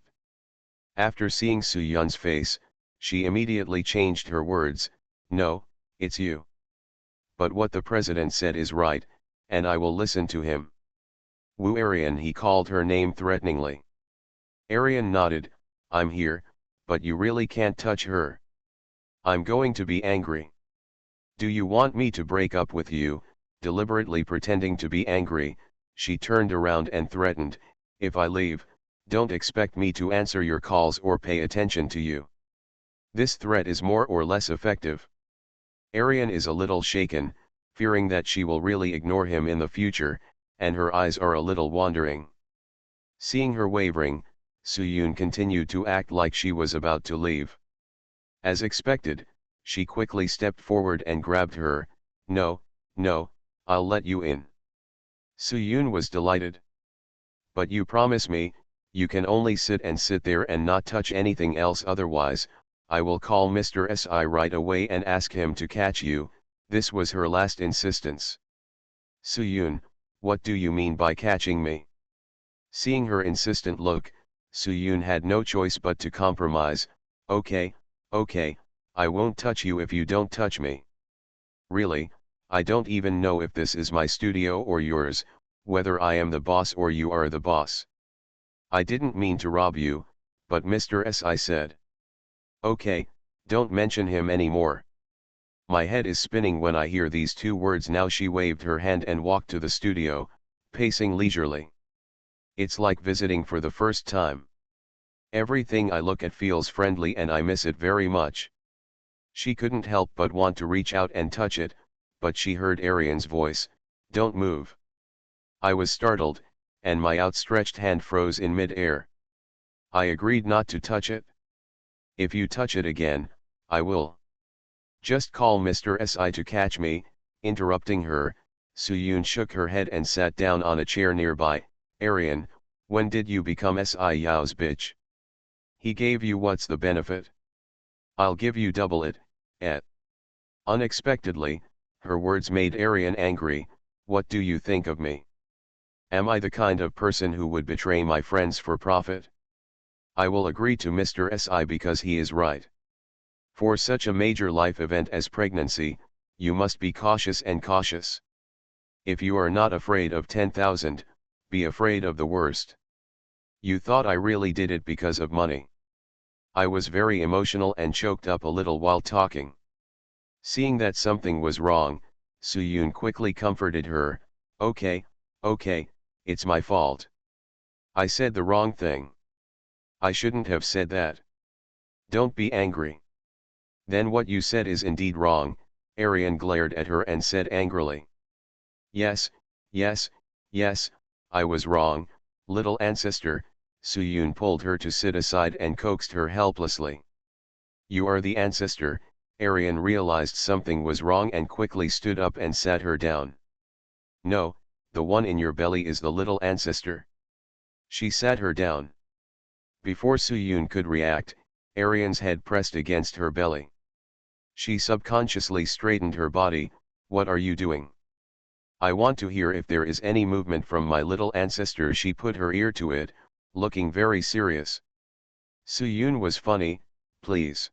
After seeing Soo-yoon's face, she immediately changed her words, "No, it's you. But what the president said is right, and I will listen to him." "Woo Arian," he called her name threateningly. Arian nodded, "I'm here, but you really can't touch her. I'm going to be angry." "Do you want me to break up with you?" Deliberately pretending to be angry, she turned around and threatened, "If I leave, don't expect me to answer your calls or pay attention to you." This threat is more or less effective. Arian is a little shaken, fearing that she will really ignore him in the future, and her eyes are a little wandering. Seeing her wavering, Soo-yoon continued to act like she was about to leave. As expected, she quickly stepped forward and grabbed her. "No, no, I'll let you in." Soo-yoon was delighted. "But you promise me, you can only sit there and not touch anything else, otherwise, I will call Mr. Si right away and ask him to catch you." This was her last insistence. "Soo-yoon, what do you mean by catching me?" Seeing her insistent look, Soo-yoon had no choice but to compromise. Okay, I won't touch you if you don't touch me. Really, I don't even know if this is my studio or yours, whether I am the boss or you are the boss. I didn't mean to rob you, but Mr. Si said." "Okay, don't mention him anymore. My head is spinning when I hear these two words." Now she waved her hand and walked to the studio, pacing leisurely. "It's like visiting for the first time. Everything I look at feels friendly and I miss it very much." She couldn't help but want to reach out and touch it, but she heard Arian's voice, "Don't move." I was startled, and my outstretched hand froze in mid-air. I agreed not to touch it. "If you touch it again, I will." "Just call Mr. Si to catch me." Interrupting her, Soo-yoon shook her head and sat down on a chair nearby. "Arian, when did you become Si Yao's bitch? He gave you what's the benefit? I'll give you double it, eh?" Unexpectedly, her words made Arian angry. "What do you think of me? Am I the kind of person who would betray my friends for profit? I will agree to Mr. Si because he is right. For such a major life event as pregnancy, you must be cautious and cautious. If you are not afraid of 10,000, be afraid of the worst. You thought I really did it because of money." I was very emotional and choked up a little while talking. Seeing that something was wrong, Soo-yoon quickly comforted her. Okay, it's my fault. I said the wrong thing. I shouldn't have said that. Don't be angry." "Then what you said is indeed wrong." Arian glared at her and said angrily. Yes, I was wrong, little ancestor." Soo-yoon pulled her to sit aside and coaxed her helplessly. "You are the ancestor." Arian realized something was wrong and quickly stood up and sat her down. "No, the one in your belly is the little ancestor." She sat her down. Before Soo-yoon could react, Arian's head pressed against her belly. She subconsciously straightened her body. "What are you doing? I want to hear if there is any movement from my little ancestor." She put her ear to it, looking very serious. Soo-yoon was funny. "Please.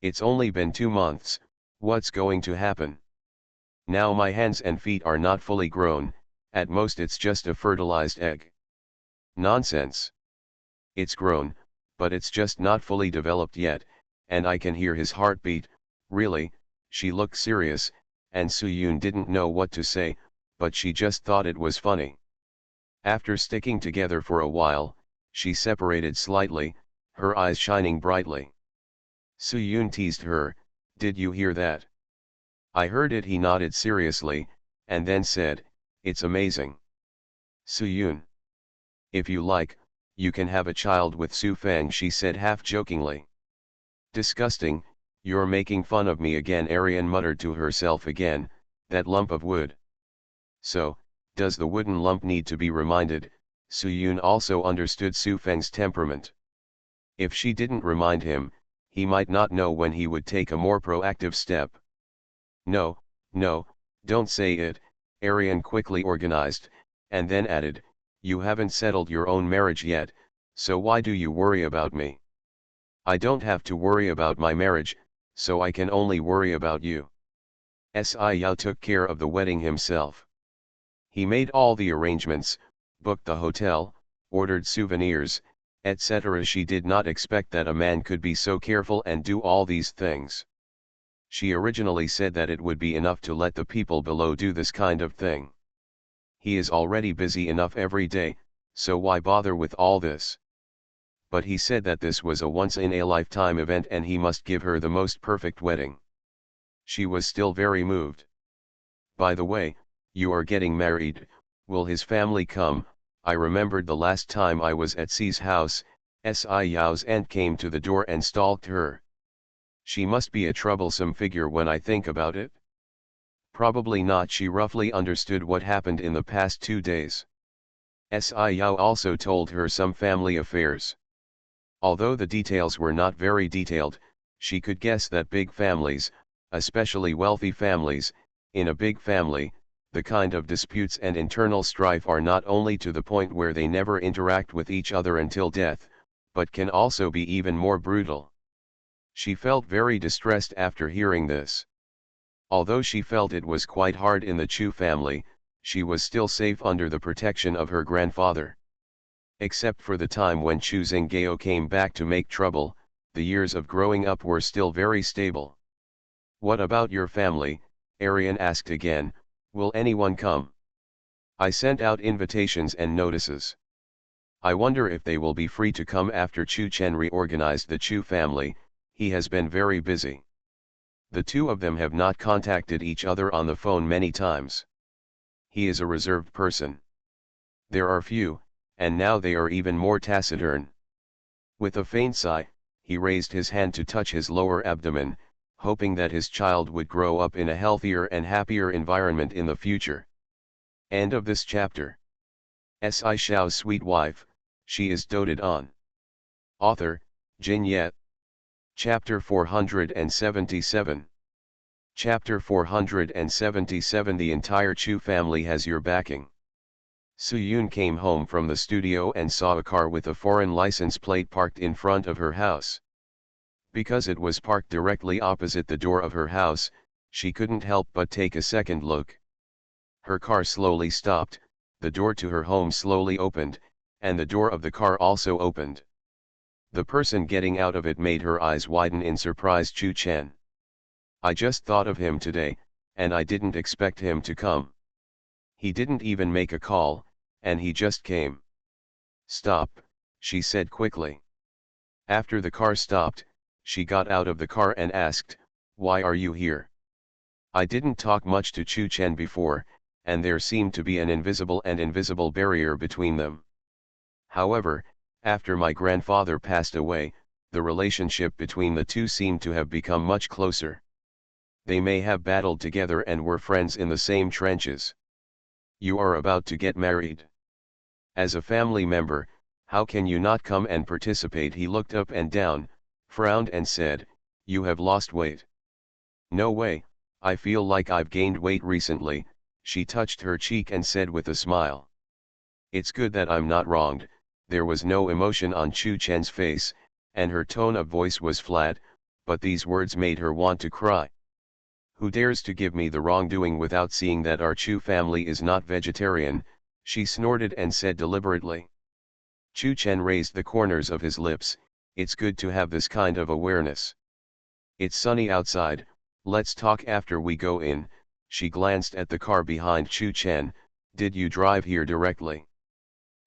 It's only been 2 months, what's going to happen? Now my hands and feet are not fully grown, at most it's just a fertilized egg." "Nonsense. It's grown, but it's just not fully developed yet, and I can hear his heartbeat." "Really?" She looked serious, and Soo-yoon didn't know what to say, but she just thought it was funny. After sticking together for a while, she separated slightly, her eyes shining brightly. Soo-yoon teased her, "Did you hear that?" "I heard it." He nodded seriously, and then said, "It's amazing." "Soo-yoon, if you like, you can have a child with Soo-fang," she said half-jokingly. "Disgusting, you're making fun of me again." Arian muttered to herself again, "That lump of wood." So, does the wooden lump need to be reminded? Soo-yoon also understood Soo-fang's temperament. If she didn't remind him, he might not know when he would take a more proactive step. No, no, don't say it, Arian quickly organized, and then added, you haven't settled your own marriage yet, so why do you worry about me? I don't have to worry about my marriage, so I can only worry about you. Sci-Yao took care of the wedding himself. He made all the arrangements, booked the hotel, ordered souvenirs, etc. She did not expect that a man could be so careful and do all these things. She originally said that it would be enough to let the people below do this kind of thing. He is already busy enough every day, so why bother with all this? But he said that this was a once-in-a-lifetime event and he must give her the most perfect wedding. She was still very moved. By the way, you are getting married, will his family come? I remembered the last time I was at C's house, Sci-Yao's aunt came to the door and stalked her. She must be a troublesome figure when I think about it. Probably not. She roughly understood what happened in the past 2 days. Sci-Yao also told her some family affairs. Although the details were not very detailed, she could guess that big families, especially wealthy families, in a big family, the kind of disputes and internal strife are not only to the point where they never interact with each other until death, but can also be even more brutal. She felt very distressed after hearing this. Although she felt it was quite hard in the Chu family, she was still safe under the protection of her grandfather. Except for the time when Chu Zinggao came back to make trouble, the years of growing up were still very stable. What about your family? Arian asked again, will anyone come? I sent out invitations and notices. I wonder if they will be free to come after Chu Chen reorganized the Chu family. He has been very busy. The two of them have not contacted each other on the phone many times. He is a reserved person. There are few, and now they are even more taciturn. With a faint sigh, he raised his hand to touch his lower abdomen, hoping that his child would grow up in a healthier and happier environment in the future. End of this chapter. S.I. Shao's sweet wife, she is doted on. Author, Jin Yet. Chapter 477. Chapter 477. The entire Chu family has your backing. Su Yun came home from the studio and saw a car with a foreign license plate parked in front of her house. Because it was parked directly opposite the door of her house, she couldn't help but take a second look. Her car slowly stopped, the door to her home slowly opened, and the door of the car also opened. The person getting out of it made her eyes widen in surprise. Chu Chen. I just thought of him today, and I didn't expect him to come. He didn't even make a call, and he just came. Stop, she said quickly. After the car stopped, she got out of the car and asked, why are you here? I didn't talk much to Chu Chen before, and there seemed to be an invisible barrier between them. However, after my grandfather passed away, the relationship between the two seemed to have become much closer. They may have battled together and were friends in the same trenches. You are about to get married. As a family member, how can you not come and participate? He looked up and down, frowned and said, you have lost weight. No way, I feel like I've gained weight recently. She touched her cheek and said with a smile. It's good that I'm not wronged. There was no emotion on Chu Chen's face, and her tone of voice was flat, but these words made her want to cry. Who dares to give me the wrongdoing without seeing that our Chu family is not vegetarian? She snorted and said deliberately. Chu Chen raised the corners of his lips. It's good to have this kind of awareness. It's sunny outside, let's talk after we go in. She glanced at the car behind Chu Chen. Did you drive here directly?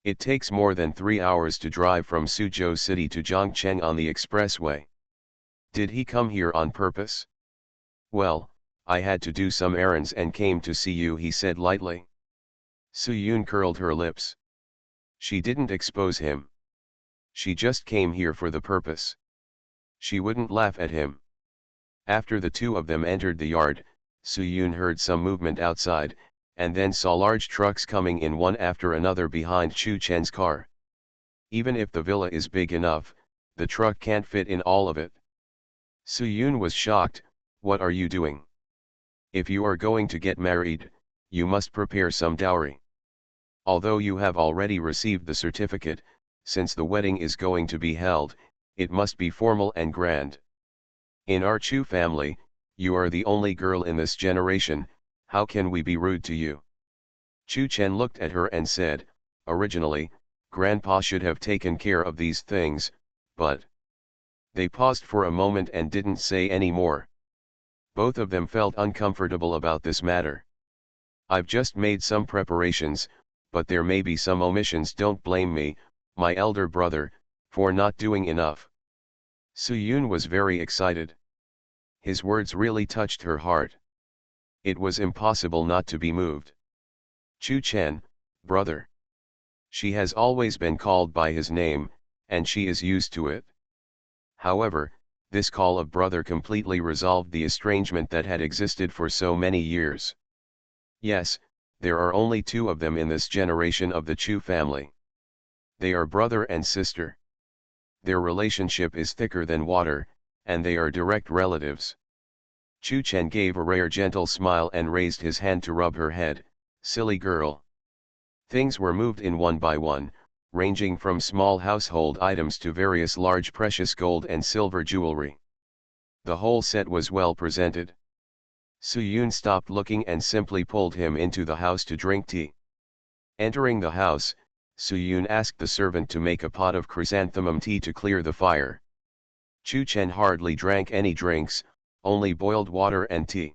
It takes more than 3 hours to drive from Suzhou City to Zhongcheng on the expressway. Did he come here on purpose? Well, I had to do some errands and came to see you, he said lightly. Su Yun curled her lips. She didn't expose him. She just came here for the purpose. She wouldn't laugh at him. After the two of them entered the yard, Su Yun heard some movement outside, and then saw large trucks coming in one after another behind Chu Chen's car. Even if the villa is big enough, the truck can't fit in all of it. Su Yun was shocked. What are you doing? If you are going to get married, you must prepare some dowry. Although you have already received the certificate, since the wedding is going to be held, it must be formal and grand. In our Chu family, you are the only girl in this generation, how can we be rude to you? Chu Chen looked at her and said, originally, Grandpa should have taken care of these things, but... They paused for a moment and didn't say any more. Both of them felt uncomfortable about this matter. I've just made some preparations, but there may be some omissions. Don't blame me, my elder brother, for not doing enough. Su-Yun was very excited. His words really touched her heart. It was impossible not to be moved. Chu Chen, brother. She has always been called by his name, and she is used to it. However, this call of brother completely resolved the estrangement that had existed for so many years. Yes, there are only two of them in this generation of the Chu family. They are brother and sister. Their relationship is thicker than water, and they are direct relatives. Chu Chen gave a rare gentle smile and raised his hand to rub her head. Silly girl. Things were moved in one by one, ranging from small household items to various large precious gold and silver jewelry. The whole set was well presented. Su-Yun stopped looking and simply pulled him into the house to drink tea. Entering the house, Su-Yun asked the servant to make a pot of chrysanthemum tea to clear the fire. Chu Chen hardly drank any drinks, only boiled water and tea.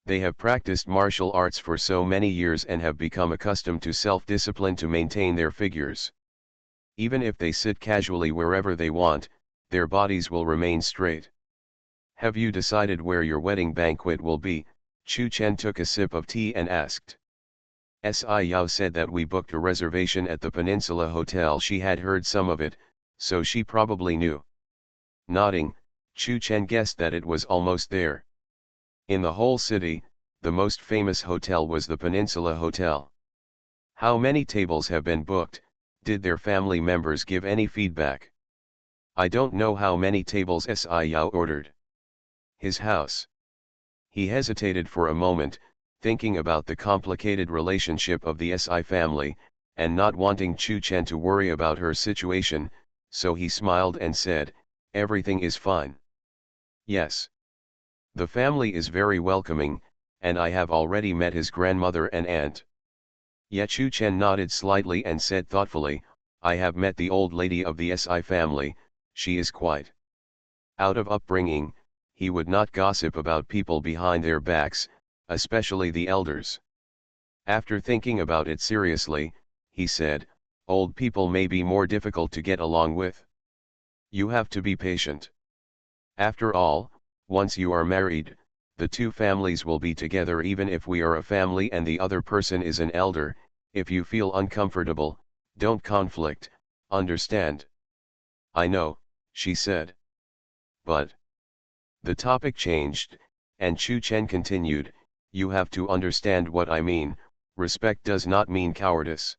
They have practiced martial arts for so many years and have become accustomed to self-discipline to maintain their figures. Even if they sit casually wherever they want, their bodies will remain straight. Have you decided where your wedding banquet will be? Chu Chen took a sip of tea and asked. Yao said that we booked a reservation at the Peninsula Hotel. She had heard some of it, so she probably knew. Nodding, Chu Chen guessed that it was almost there. In the whole city, the most famous hotel was the Peninsula Hotel. How many tables have been booked? Did their family members give any feedback? I don't know how many tables Yao ordered. His house. He hesitated for a moment, thinking about the complicated relationship of the Si family, and not wanting Chu Chen to worry about her situation, so he smiled and said, everything is fine. Yes. The family is very welcoming, and I have already met his grandmother and aunt. Yet Chu Chen nodded slightly and said thoughtfully, I have met the old lady of the Si family, she is quite. Out of upbringing, he would not gossip about people behind their backs, especially the elders. After thinking about it seriously, he said, old people may be more difficult to get along with. You have to be patient. After all, once you are married, the two families will be together even if we are a family and the other person is an elder. If you feel uncomfortable, don't conflict, understand? I know, she said. But the topic changed, and Chu Chen continued, you have to understand what I mean, respect does not mean cowardice.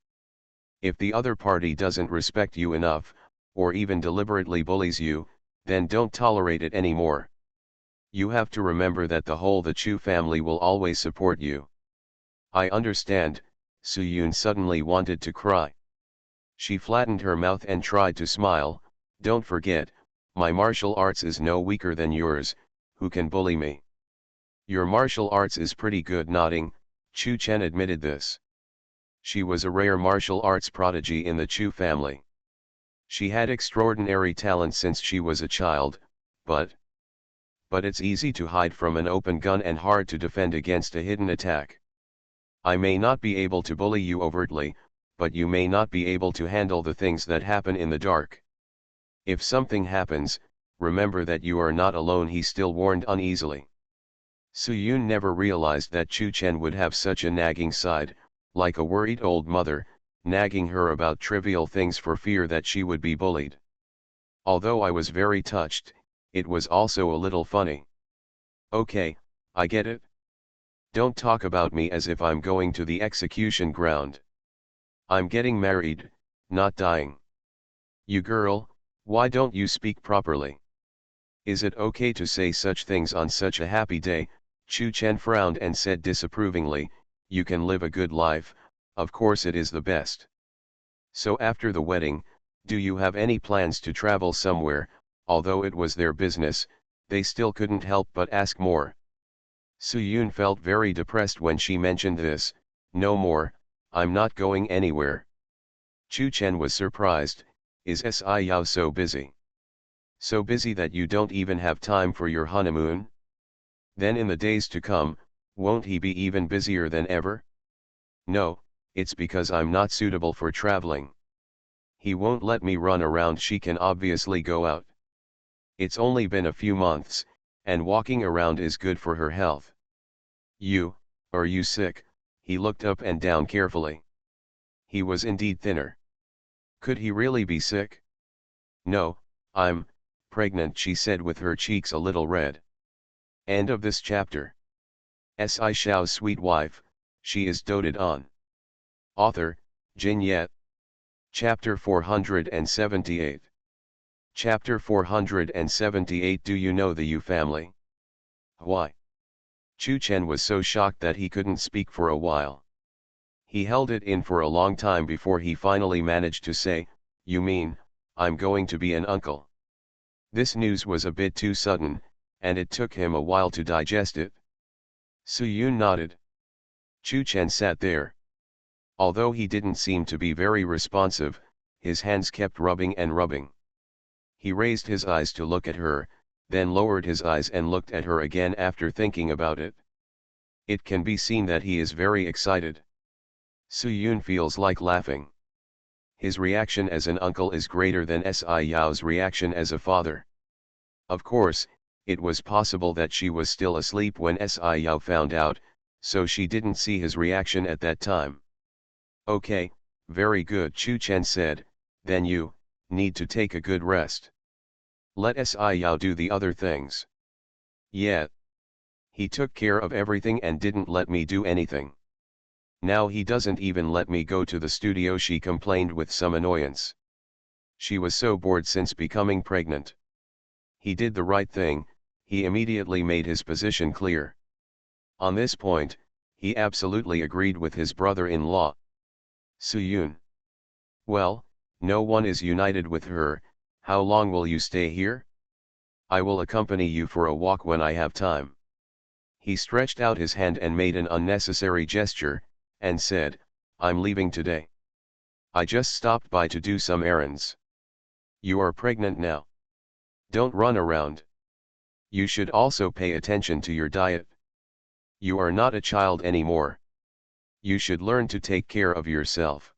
If the other party doesn't respect you enough, or even deliberately bullies you, then don't tolerate it anymore. You have to remember that the Chu family will always support you. I understand. Su-Yun suddenly wanted to cry. She flattened her mouth and tried to smile. Don't forget, my martial arts is no weaker than yours, who can bully me? Your martial arts is pretty good. Nodding, Chu Chen admitted this. She was a rare martial arts prodigy in the Chu family. She had extraordinary talent since she was a child, but it's easy to hide from an open gun and hard to defend against a hidden attack. I may not be able to bully you overtly, but you may not be able to handle the things that happen in the dark. If something happens, remember that you are not alone, he still warned uneasily. Su-Yun never realized that Chu Chen would have such a nagging side, like a worried old mother, nagging her about trivial things for fear that she would be bullied. Although I was very touched, it was also a little funny. Okay, I get it. Don't talk about me as if I'm going to the execution ground. I'm getting married, not dying. You girl, why don't you speak properly? Is it okay to say such things on such a happy day? Chu Chen frowned and said disapprovingly, "You can live a good life, of course it is the best. So after the wedding, do you have any plans to travel somewhere?" Although it was their business, they still couldn't help but ask more. Su-yoon felt very depressed when she mentioned this. "No more, I'm not going anywhere." Chu Chen was surprised. "Is Yao so busy? So busy that you don't even have time for your honeymoon? Then in the days to come, won't he be even busier than ever?" "No, it's because I'm not suitable for traveling. He won't let me run around. She can obviously go out. It's only been a few months, and walking around is good for her health." Are you sick?" He looked up and down carefully. He was indeed thinner. Could he really be sick? "No, I'm pregnant," she said with her cheeks a little red. End of this chapter. Shao's sweet wife, she is doted on. Author, Jin Yet. Chapter 478. Chapter 478. Do you know the Yu family? Why? Chu Chen was so shocked that he couldn't speak for a while. He held it in for a long time before he finally managed to say, "You mean, I'm going to be an uncle?" This news was a bit too sudden, and it took him a while to digest it. Su-yoon nodded. Chu Chen sat there. Although he didn't seem to be very responsive, his hands kept rubbing and rubbing. He raised his eyes to look at her, then lowered his eyes and looked at her again after thinking about it. It can be seen that he is very excited. Su-yoon feels like laughing. His reaction as an uncle is greater than Yao's reaction as a father. Of course, it was possible that she was still asleep when Yao found out, so she didn't see his reaction at that time. "Okay, very good," Chu Chen said, "then you need to take a good rest. Let Yao do the other things." "Yeah. He took care of everything and didn't let me do anything. Now he doesn't even let me go to the studio," she complained with some annoyance. She was so bored since becoming pregnant. He did the right thing. He immediately made his position clear. On this point, he absolutely agreed with his brother-in-law. Su-yoon. "Well, no one is united with her. How long will you stay here? I will accompany you for a walk when I have time." He stretched out his hand and made an unnecessary gesture, and said, "I'm leaving today. I just stopped by to do some errands." "You are pregnant now. Don't run around. You should also pay attention to your diet. You are not a child anymore. You should learn to take care of yourself."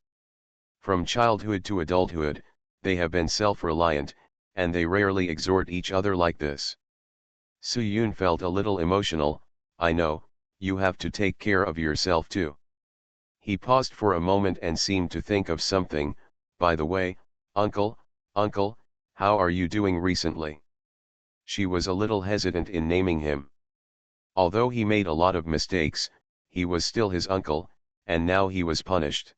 From childhood to adulthood, they have been self-reliant, and they rarely exhort each other like this. Su-yoon felt a little emotional. "I know, you have to take care of yourself too." He paused for a moment and seemed to think of something. "By the way, uncle, how are you doing recently?" She was a little hesitant in naming him. Although he made a lot of mistakes, he was still his uncle, and now he was punished.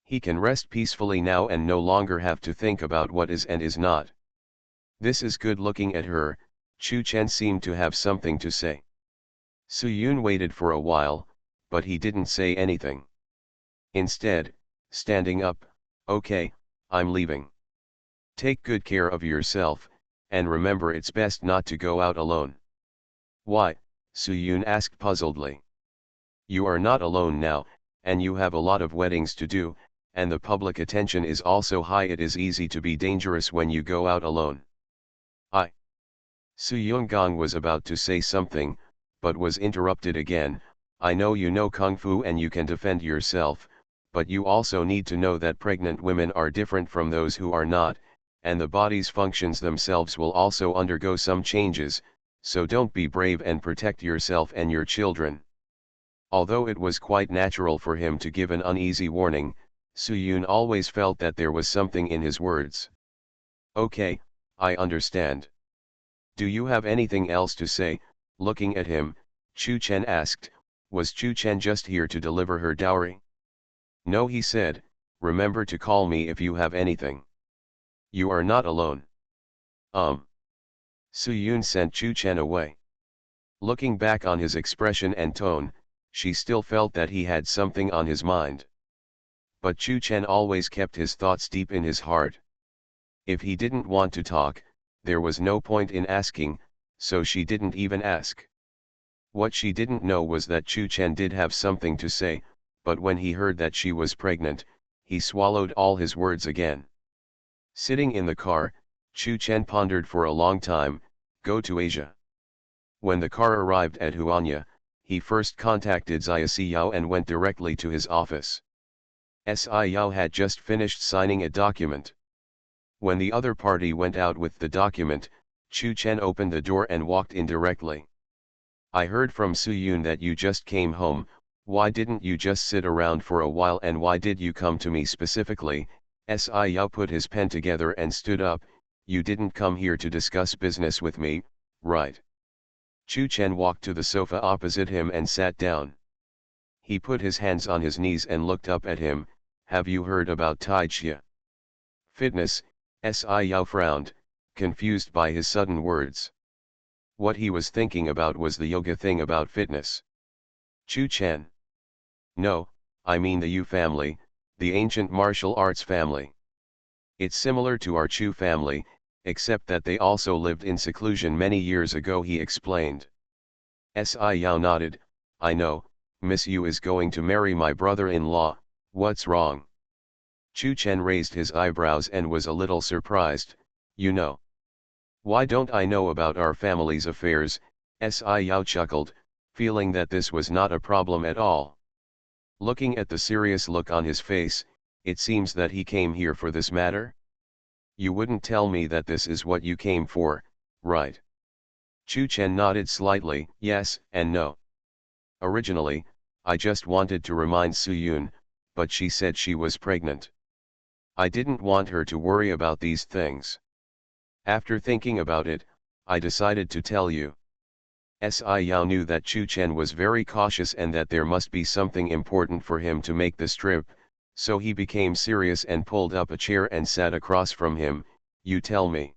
He can rest peacefully now and no longer have to think about what is and is not. This is good. Looking at her, Chu Chen seemed to have something to say. Su-yoon waited for a while, but he didn't say anything. Instead, standing up, "Okay, I'm leaving. Take good care of yourself, and remember it's best not to go out alone." "Why?" Su-yoon asked puzzledly. "You are not alone now, and you have a lot of weddings to do, and the public attention is also high. It is easy to be dangerous when you go out alone." Su-yoon was about to say something, but was interrupted again. "I know you know Kung Fu and you can defend yourself, but you also need to know that pregnant women are different from those who are not, and the body's functions themselves will also undergo some changes, so don't be brave and protect yourself and your children." Although it was quite natural for him to give an uneasy warning, Su-yoon always felt that there was something in his words. "Okay, I understand. Do you have anything else to say?" Looking at him, Chu Chen asked, "Was Chu Chen just here to deliver her dowry?" "No," he said, "remember to call me if you have anything. You are not alone." Su-yoon sent Chu Chen away. Looking back on his expression and tone, she still felt that he had something on his mind. But Chu Chen always kept his thoughts deep in his heart. If he didn't want to talk, there was no point in asking, so she didn't even ask. What she didn't know was that Chu Chen did have something to say, but when he heard that she was pregnant, he swallowed all his words again. Sitting in the car, Chu Chen pondered for a long time, go to Asia. When the car arrived at Huanya, he first contacted Xi Yao and went directly to his office. Si Yao had just finished signing a document. When the other party went out with the document, Chu Chen opened the door and walked in directly. I heard from Su Yun that you just came home. Why didn't you just sit around for a while, and why did you come to me specifically? Si Yao put his pen together and stood up. You didn't come here to discuss business with me, right? Chu Chen walked to the sofa opposite him and sat down. He put his hands on his knees and looked up at him. Have you heard about Tai Chi? Fitness? Si Yao frowned, confused by his sudden words. What he was thinking about was the yoga thing about fitness. Chu Chen. No, I mean the Yu family, the ancient martial arts family. It's similar to our Chu family, except that they also lived in seclusion many years ago, he explained. Si Yao nodded. I know, Miss Yu is going to marry my brother-in-law, what's wrong? Chu Chen raised his eyebrows and was a little surprised. You know. Why don't I know about our family's affairs? Si Yao chuckled, feeling that this was not a problem at all. Looking at the serious look on his face, it seems that he came here for this matter? You wouldn't tell me that this is what you came for, right? Chu Chen nodded slightly, yes and no. Originally, I just wanted to remind Su Yun, but she said she was pregnant. I didn't want her to worry about these things. After thinking about it, I decided to tell you. Si Yao knew that Chu Chen was very cautious and that there must be something important for him to make this trip, so he became serious and pulled up a chair and sat across from him. You tell me.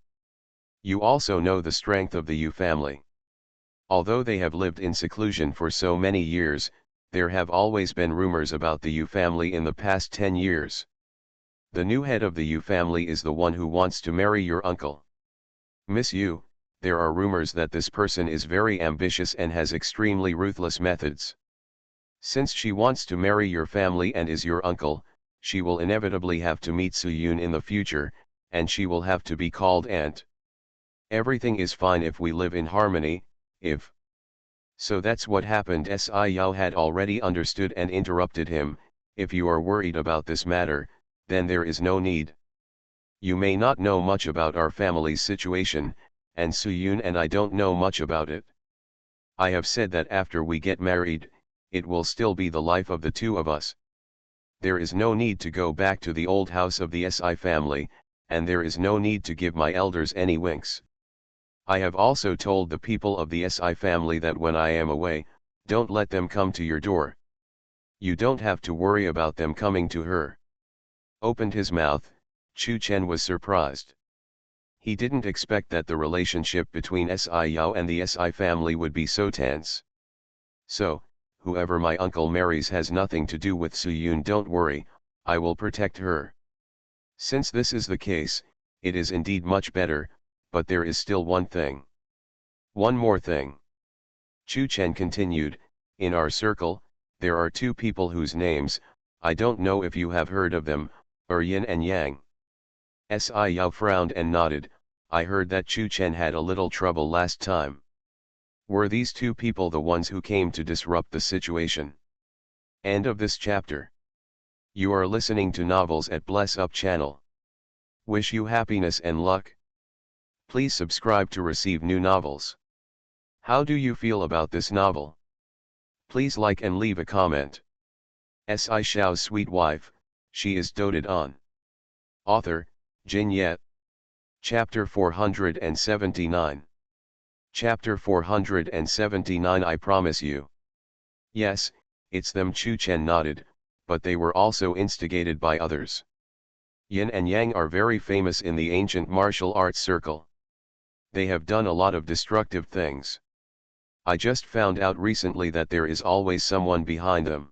You also know the strength of the Yu family. Although they have lived in seclusion for so many years, there have always been rumors about the Yu family in the past 10 years. The new head of the Yu family is the one who wants to marry your uncle. Miss Yu, there are rumors that this person is very ambitious and has extremely ruthless methods. Since she wants to marry your family and is your uncle, she will inevitably have to meet Su Yun in the future, and she will have to be called aunt. Everything is fine if we live in harmony, if. So that's what happened. Si Yao had already understood and interrupted him. If you are worried about this matter, then there is no need. You may not know much about our family's situation, and Su Yun and I don't know much about it. I have said that after we get married, it will still be the life of the two of us. There is no need to go back to the old house of the Si family, and there is no need to give my elders any winks. I have also told the people of the Si family that when I am away, don't let them come to your door. You don't have to worry about them coming to her. Opened his mouth. Chu Chen was surprised. He didn't expect that the relationship between Si Yao and the Si family would be so tense. So, whoever my uncle marries has nothing to do with Su Yun. Don't worry, I will protect her. Since this is the case, it is indeed much better, but there is still one thing. One more thing. Chu Chen continued, in our circle, there are two people whose names, I don't know if you have heard of them, are Yin and Yang. Si Yao frowned and nodded. I heard that Chu Chen had a little trouble last time. Were these two people the ones who came to disrupt the situation? End of this chapter. You are listening to Novels at Bless Up channel. Wish you happiness and luck. Please subscribe to receive new novels. How do you feel about this novel? Please like and leave a comment. Si Shao's sweet wife, she is doted on. Author, Jin Yet. Chapter 479. Chapter 479. I promise you. Yes, it's them. Chu Chen nodded, but they were also instigated by others. Yin and Yang are very famous in the ancient martial arts circle. They have done a lot of destructive things. I just found out recently that there is always someone behind them.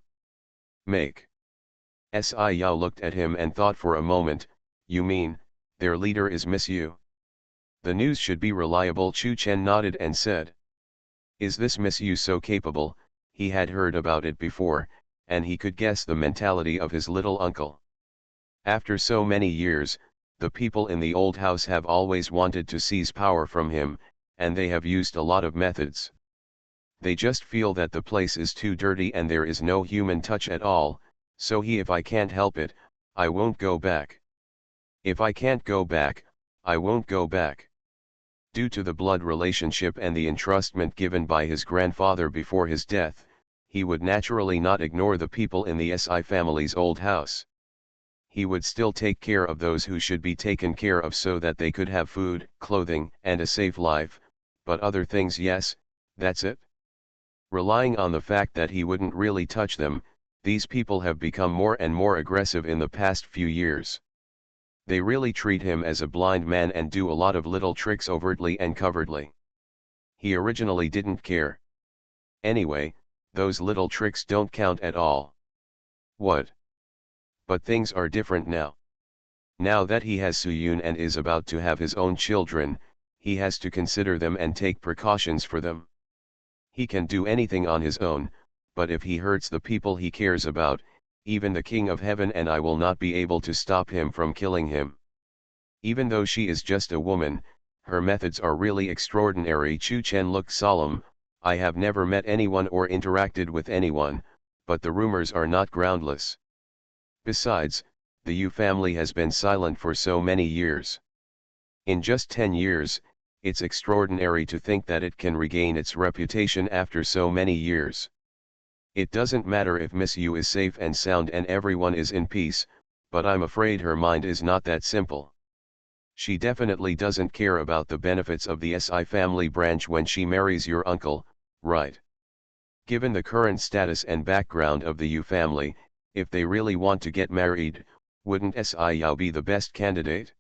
Make. Sci-Yao looked at him and thought for a moment, you mean, their leader is Miss Yu? The news should be reliable. Chu Chen nodded and said. Is this Miss Yu so capable? He had heard about it before, and he could guess the mentality of his little uncle. After so many years, the people in the old house have always wanted to seize power from him, and they have used a lot of methods. They just feel that the place is too dirty and there is no human touch at all, so if I can't help it, I won't go back. If I can't go back, I won't go back. Due to the blood relationship and the entrustment given by his grandfather before his death, he would naturally not ignore the people in the Si family's old house. He would still take care of those who should be taken care of so that they could have food, clothing, and a safe life, but other things, yes, that's it. Relying on the fact that he wouldn't really touch them, these people have become more and more aggressive in the past few years. They really treat him as a blind man and do a lot of little tricks overtly and covertly. He originally didn't care. Anyway, those little tricks don't count at all. What? But things are different now. Now that he has Suyun and is about to have his own children, he has to consider them and take precautions for them. He can do anything on his own, but if he hurts the people he cares about, even the King of Heaven and I will not be able to stop him from killing him. Even though she is just a woman, her methods are really extraordinary. Chu Chen looked solemn. I have never met anyone or interacted with anyone, but the rumors are not groundless. Besides, the Yu family has been silent for so many years. In just 10 years, it's extraordinary to think that it can regain its reputation after so many years. It doesn't matter if Miss Yu is safe and sound and everyone is in peace, but I'm afraid her mind is not that simple. She definitely doesn't care about the benefits of the Si family branch when she marries your uncle, right? Given the current status and background of the Yu family, if they really want to get married, wouldn't Sci-Yao be the best candidate?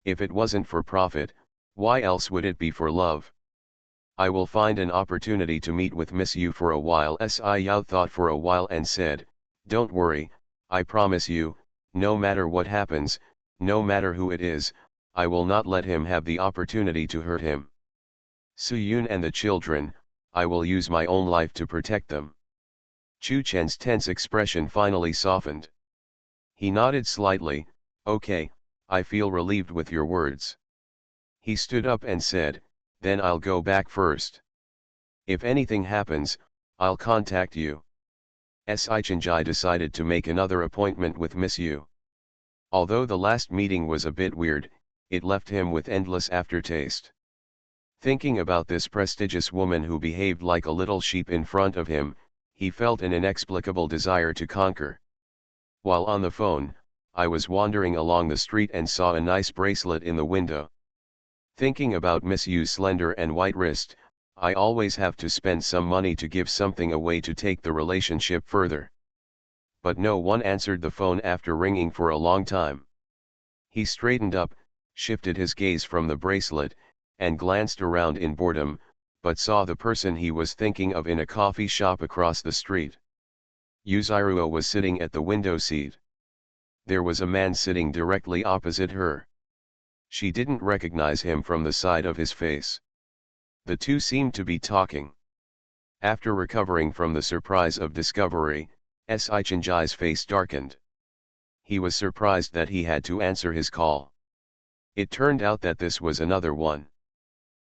If it wasn't for profit, why else would it be for love? I will find an opportunity to meet with Miss Yu for a while. Sci-Yao thought for a while and said, don't worry, I promise you, no matter what happens, no matter who it is, I will not let him have the opportunity to hurt him. Suyun and the children, I will use my own life to protect them. Chu Chen's tense expression finally softened. He nodded slightly, okay, I feel relieved with your words. He stood up and said, then I'll go back first. If anything happens, I'll contact you. Si Chenjai decided to make another appointment with Miss Yu. Although the last meeting was a bit weird, it left him with endless aftertaste. Thinking about this prestigious woman who behaved like a little sheep in front of him, he felt an inexplicable desire to conquer. While on the phone, I was wandering along the street and saw a nice bracelet in the window. Thinking about Miss Yu's slender and white wrist, I always have to spend some money to give something away to take the relationship further. But no one answered the phone after ringing for a long time. He straightened up, shifted his gaze from the bracelet, and glanced around in boredom, but saw the person he was thinking of in a coffee shop across the street. Yuziruo was sitting at the window seat. There was a man sitting directly opposite her. She didn't recognize him from the side of his face. The two seemed to be talking. After recovering from the surprise of discovery, Si Chenjai's face darkened. He was surprised that he had to answer his call. It turned out that this was another one.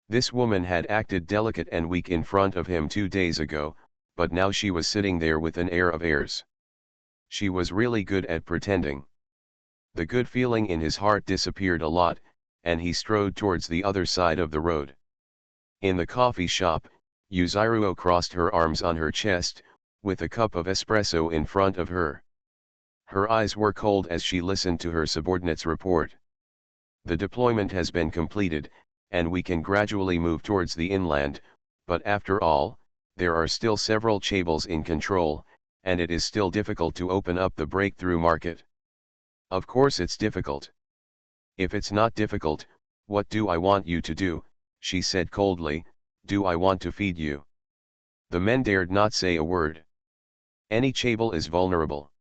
This woman had acted delicate and weak in front of him 2 days ago, but now she was sitting there with an air of airs. She was really good at pretending. The good feeling in his heart disappeared a lot, and he strode towards the other side of the road. In the coffee shop, Yuziruo crossed her arms on her chest, with a cup of espresso in front of her. Her eyes were cold as she listened to her subordinate's report. The deployment has been completed, and we can gradually move towards the inland, but after all, there are still several chaebols in control, and it is still difficult to open up the breakthrough market. Of course it's difficult. If it's not difficult, what do I want you to do? She said coldly. Do I want to feed you? The men dared not say a word. Any Chable is vulnerable.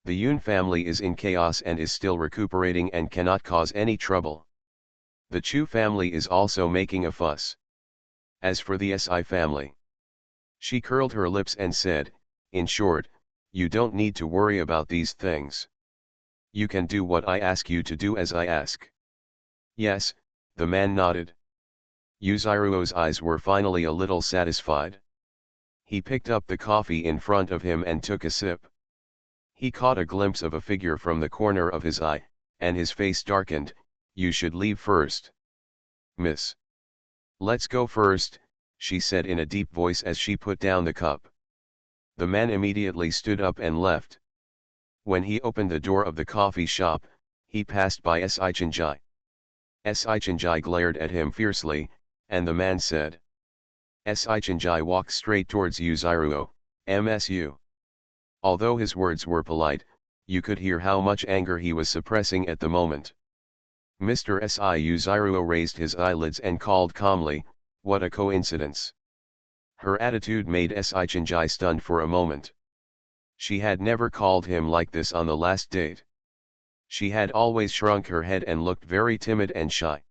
The Yoon family is in chaos and is still recuperating and cannot cause any trouble. The Chu family is also making a fuss. As for the Si family, she curled her lips and said, in short, you don't need to worry about these things. You can do what I ask you to do as I ask. Yes, the man nodded. Yuziruo's eyes were finally a little satisfied. He picked up the coffee in front of him and took a sip. He caught a glimpse of a figure from the corner of his eye, and his face darkened. You should leave first. Miss. Let's go first, she said in a deep voice as she put down the cup. The man immediately stood up and left. When he opened the door of the coffee shop, he passed by Si Chenjai. Si Chenjai glared at him fiercely, and the man said. Si Chenjai walked straight towards Yuziruo, MSU. Although his words were polite, you could hear how much anger he was suppressing at the moment. Mr. Si Yuziruo raised his eyelids and called calmly, what a coincidence. Her attitude made Si Chenjai stunned for a moment. She had never called him like this on the last date. She had always shrunk her head and looked very timid and shy.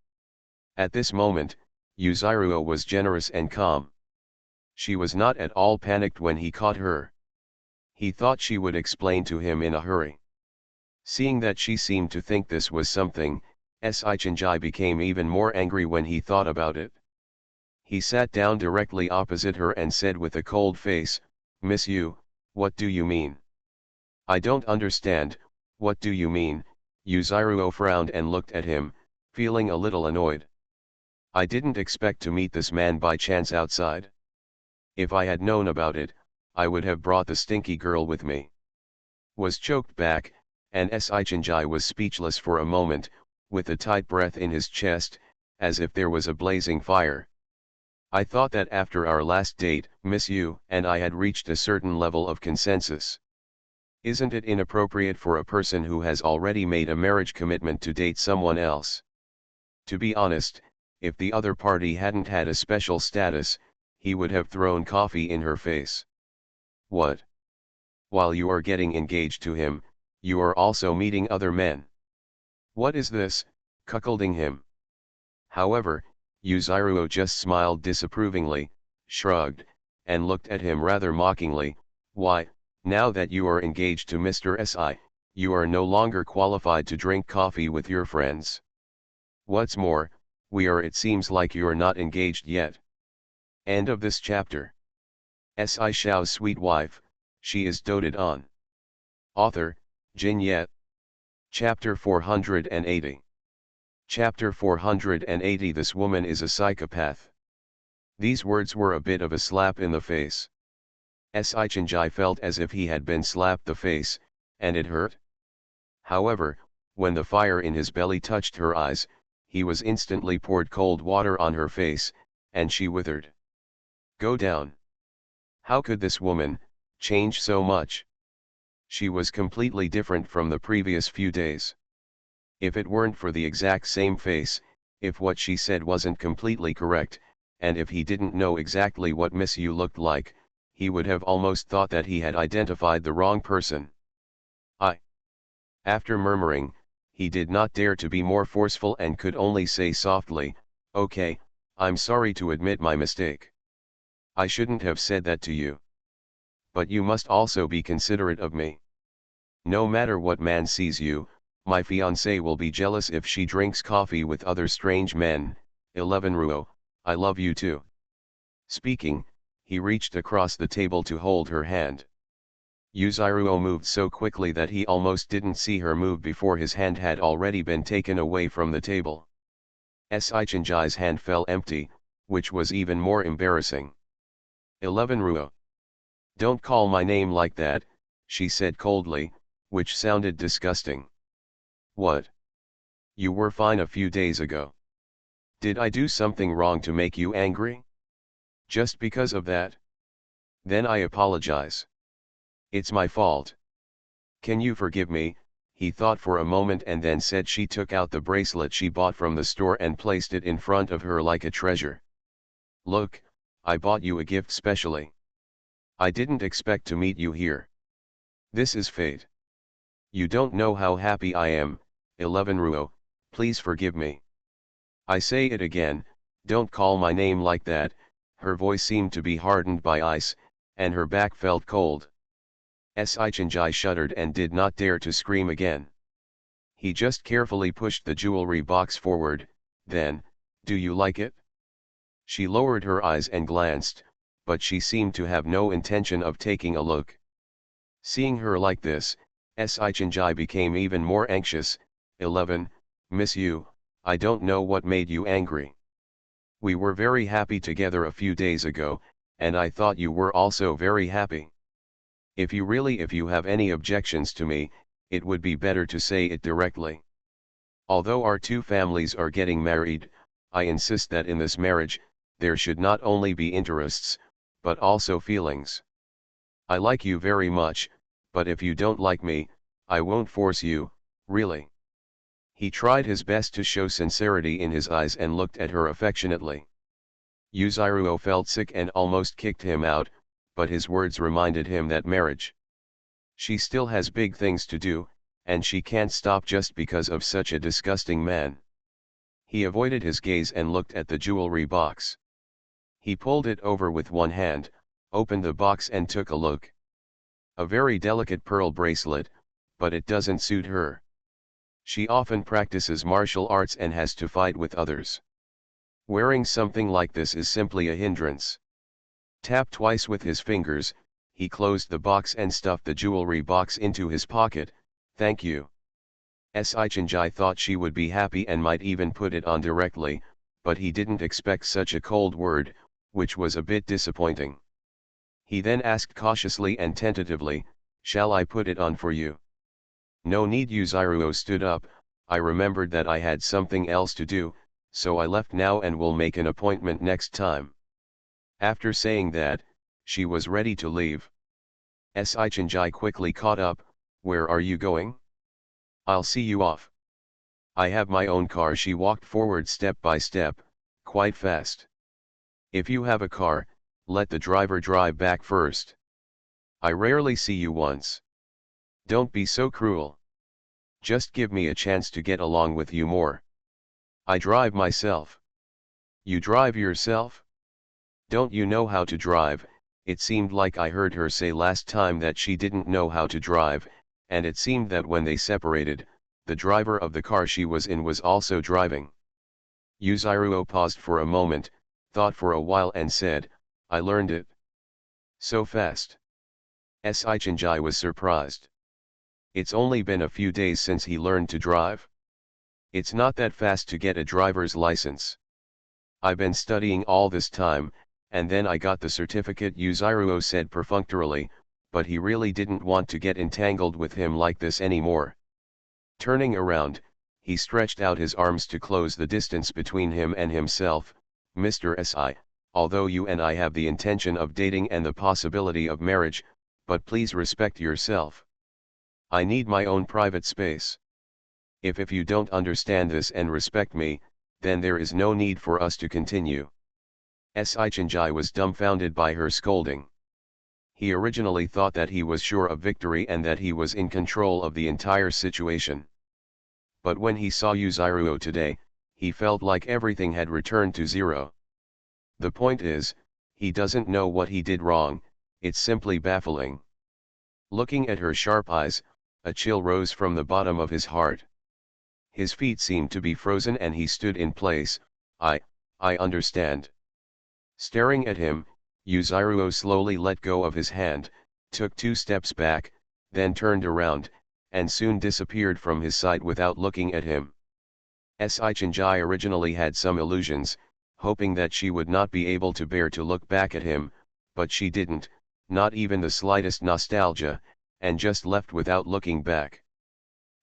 At this moment, Yuziruo was generous and calm. She was not at all panicked when he caught her. He thought she would explain to him in a hurry. Seeing that she seemed to think this was something, Si Chenjai became even more angry when he thought about it. He sat down directly opposite her and said with a cold face, Miss Yu, what do you mean? I don't understand, what do you mean? Yuziruo frowned and looked at him, feeling a little annoyed. I didn't expect to meet this man by chance outside. If I had known about it, I would have brought the stinky girl with me. Was choked back, and Si Chenjai was speechless for a moment, with a tight breath in his chest, as if there was a blazing fire. I thought that after our last date, Miss Yu and I had reached a certain level of consensus. Isn't it inappropriate for a person who has already made a marriage commitment to date someone else? To be honest, if the other party hadn't had a special status, he would have thrown coffee in her face. What? While you are getting engaged to him, you are also meeting other men. What is this, cuckolding him? However, Yuziruo just smiled disapprovingly, shrugged, and looked at him rather mockingly. Why, now that you are engaged to Mr. Si, you are no longer qualified to drink coffee with your friends. What's more, it seems like you're not engaged yet. End of this chapter. Si Shao's sweet wife, she is doted on. Author, Jin Yet. Chapter 480. Chapter 480. This woman is a psychopath. These words were a bit of a slap in the face. Si Chenjai felt as if he had been slapped the face, and it hurt. However, when the fire in his belly touched her eyes, he was instantly poured cold water on her face, and she withered. Go down. How could this woman change so much? She was completely different from the previous few days. If it weren't for the exact same face, if what she said wasn't completely correct, and if he didn't know exactly what Miss Yu looked like, he would have almost thought that he had identified the wrong person. After murmuring, he did not dare to be more forceful and could only say softly, okay, I'm sorry to admit my mistake. I shouldn't have said that to you. But you must also be considerate of me. No matter what man sees you, my fiancée will be jealous if she drinks coffee with other strange men. 11 Ruo, I love you too. Speaking, he reached across the table to hold her hand. Yuziruo moved so quickly that he almost didn't see her move before his hand had already been taken away from the table. Si Chenjai's hand fell empty, which was even more embarrassing. 11 Ruo. Don't call my name like that, she said coldly, which sounded disgusting. What? You were fine a few days ago. Did I do something wrong to make you angry? Just because of that? Then I apologize. It's my fault. Can you forgive me? He thought for a moment and then said she took out the bracelet she bought from the store and placed it in front of her like a treasure. Look, I bought you a gift specially. I didn't expect to meet you here. This is fate. You don't know how happy I am, 11 Ruo, please forgive me. I say it again, don't call my name like that. Her voice seemed to be hardened by ice, and her back felt cold. Sichinjai shuddered and did not dare to scream again. He just carefully pushed the jewelry box forward, then, do you like it? She lowered her eyes and glanced, but she seemed to have no intention of taking a look. Seeing her like this, Sichinjai became even more anxious. 11, miss you, I don't know what made you angry. We were very happy together a few days ago, and I thought you were also very happy. If you have any objections to me, it would be better to say it directly. Although our two families are getting married, I insist that in this marriage, there should not only be interests, but also feelings. I like you very much, but if you don't like me, I won't force you, really. He tried his best to show sincerity in his eyes and looked at her affectionately. Yuzuru felt sick and almost kicked him out, but his words reminded him that marriage. She still has big things to do, and she can't stop just because of such a disgusting man. He avoided his gaze and looked at the jewelry box. He pulled it over with one hand, opened the box and took a look. A very delicate pearl bracelet, but it doesn't suit her. She often practices martial arts and has to fight with others. Wearing something like this is simply a hindrance. Tapped twice with his fingers, he closed the box and stuffed the jewelry box into his pocket. Thank you. Sichinjai thought she would be happy and might even put it on directly, but he didn't expect such a cold word, which was a bit disappointing. He then asked cautiously and tentatively, shall I put it on for you? No need. Yuzuru stood up, I remembered that I had something else to do, so I left now and will make an appointment next time. After saying that, she was ready to leave. Sichinjai quickly caught up, where are you going? I'll see you off. I have my own car. She walked forward step by step, quite fast. If you have a car, let the driver drive back first. I rarely see you once. Don't be so cruel. Just give me a chance to get along with you more. I drive myself. You drive yourself? Don't you know how to drive? It seemed like I heard her say last time that she didn't know how to drive, and it seemed that when they separated, the driver of the car she was in was also driving. Yuzuru paused for a moment, thought for a while and said, I learned it. So fast. Sichinjai was surprised. It's only been a few days since he learned to drive. It's not that fast to get a driver's license. I've been studying all this time, and then I got the certificate. Yuzuru said perfunctorily, but he really didn't want to get entangled with him like this anymore. Turning around, he stretched out his arms to close the distance between him and himself. Mr. Si, although you and I have the intention of dating and the possibility of marriage, but please respect yourself. I need my own private space. If you don't understand this and respect me, then there is no need for us to continue. Sichinjai was dumbfounded by her scolding. He originally thought that he was sure of victory and that he was in control of the entire situation. But when he saw Yuzuru today, he felt like everything had returned to zero. The point is, he doesn't know what he did wrong, it's simply baffling. Looking at her sharp eyes, a chill rose from the bottom of his heart. His feet seemed to be frozen and he stood in place. I understand. Staring at him, Yuzuru slowly let go of his hand, took 2 steps back, then turned around, and soon disappeared from his sight without looking at him. Sichinjai originally had some illusions, hoping that she would not be able to bear to look back at him, but she didn't, not even the slightest nostalgia, and just left without looking back.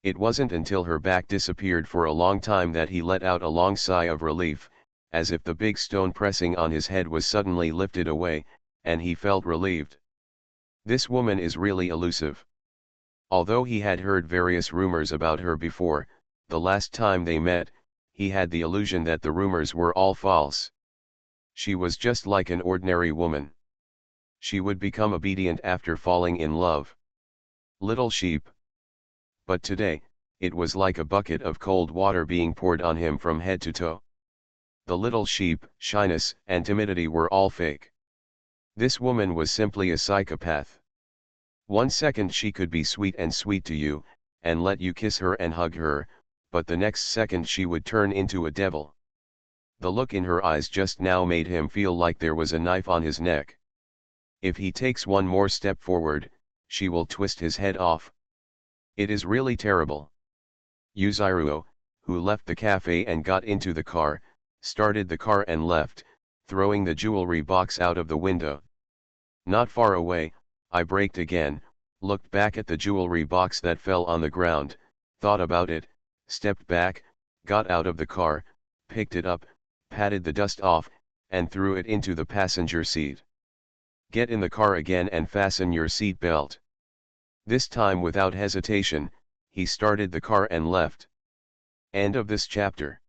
It wasn't until her back disappeared for a long time that he let out a long sigh of relief, as if the big stone pressing on his head was suddenly lifted away, and he felt relieved. This woman is really elusive. Although he had heard various rumors about her before, the last time they met, he had the illusion that the rumors were all false. She was just like an ordinary woman. She would become obedient after falling in love. Little sheep. But today, it was like a bucket of cold water being poured on him from head to toe. The little sheep, shyness and timidity were all fake. This woman was simply a psychopath. 1 second she could be sweet to you, and let you kiss her and hug her, but the next second she would turn into a devil. The look in her eyes just now made him feel like there was a knife on his neck. If he takes one more step forward, she will twist his head off. It is really terrible. Yuzuru, who left the cafe and got into the car, started the car and left, throwing the jewelry box out of the window. Not far away, I braked again, looked back at the jewelry box that fell on the ground, thought about it, stepped back, got out of the car, picked it up, patted the dust off, and threw it into the passenger seat. Get in the car again and fasten your seat belt. This time without hesitation, he started the car and left. End of this chapter.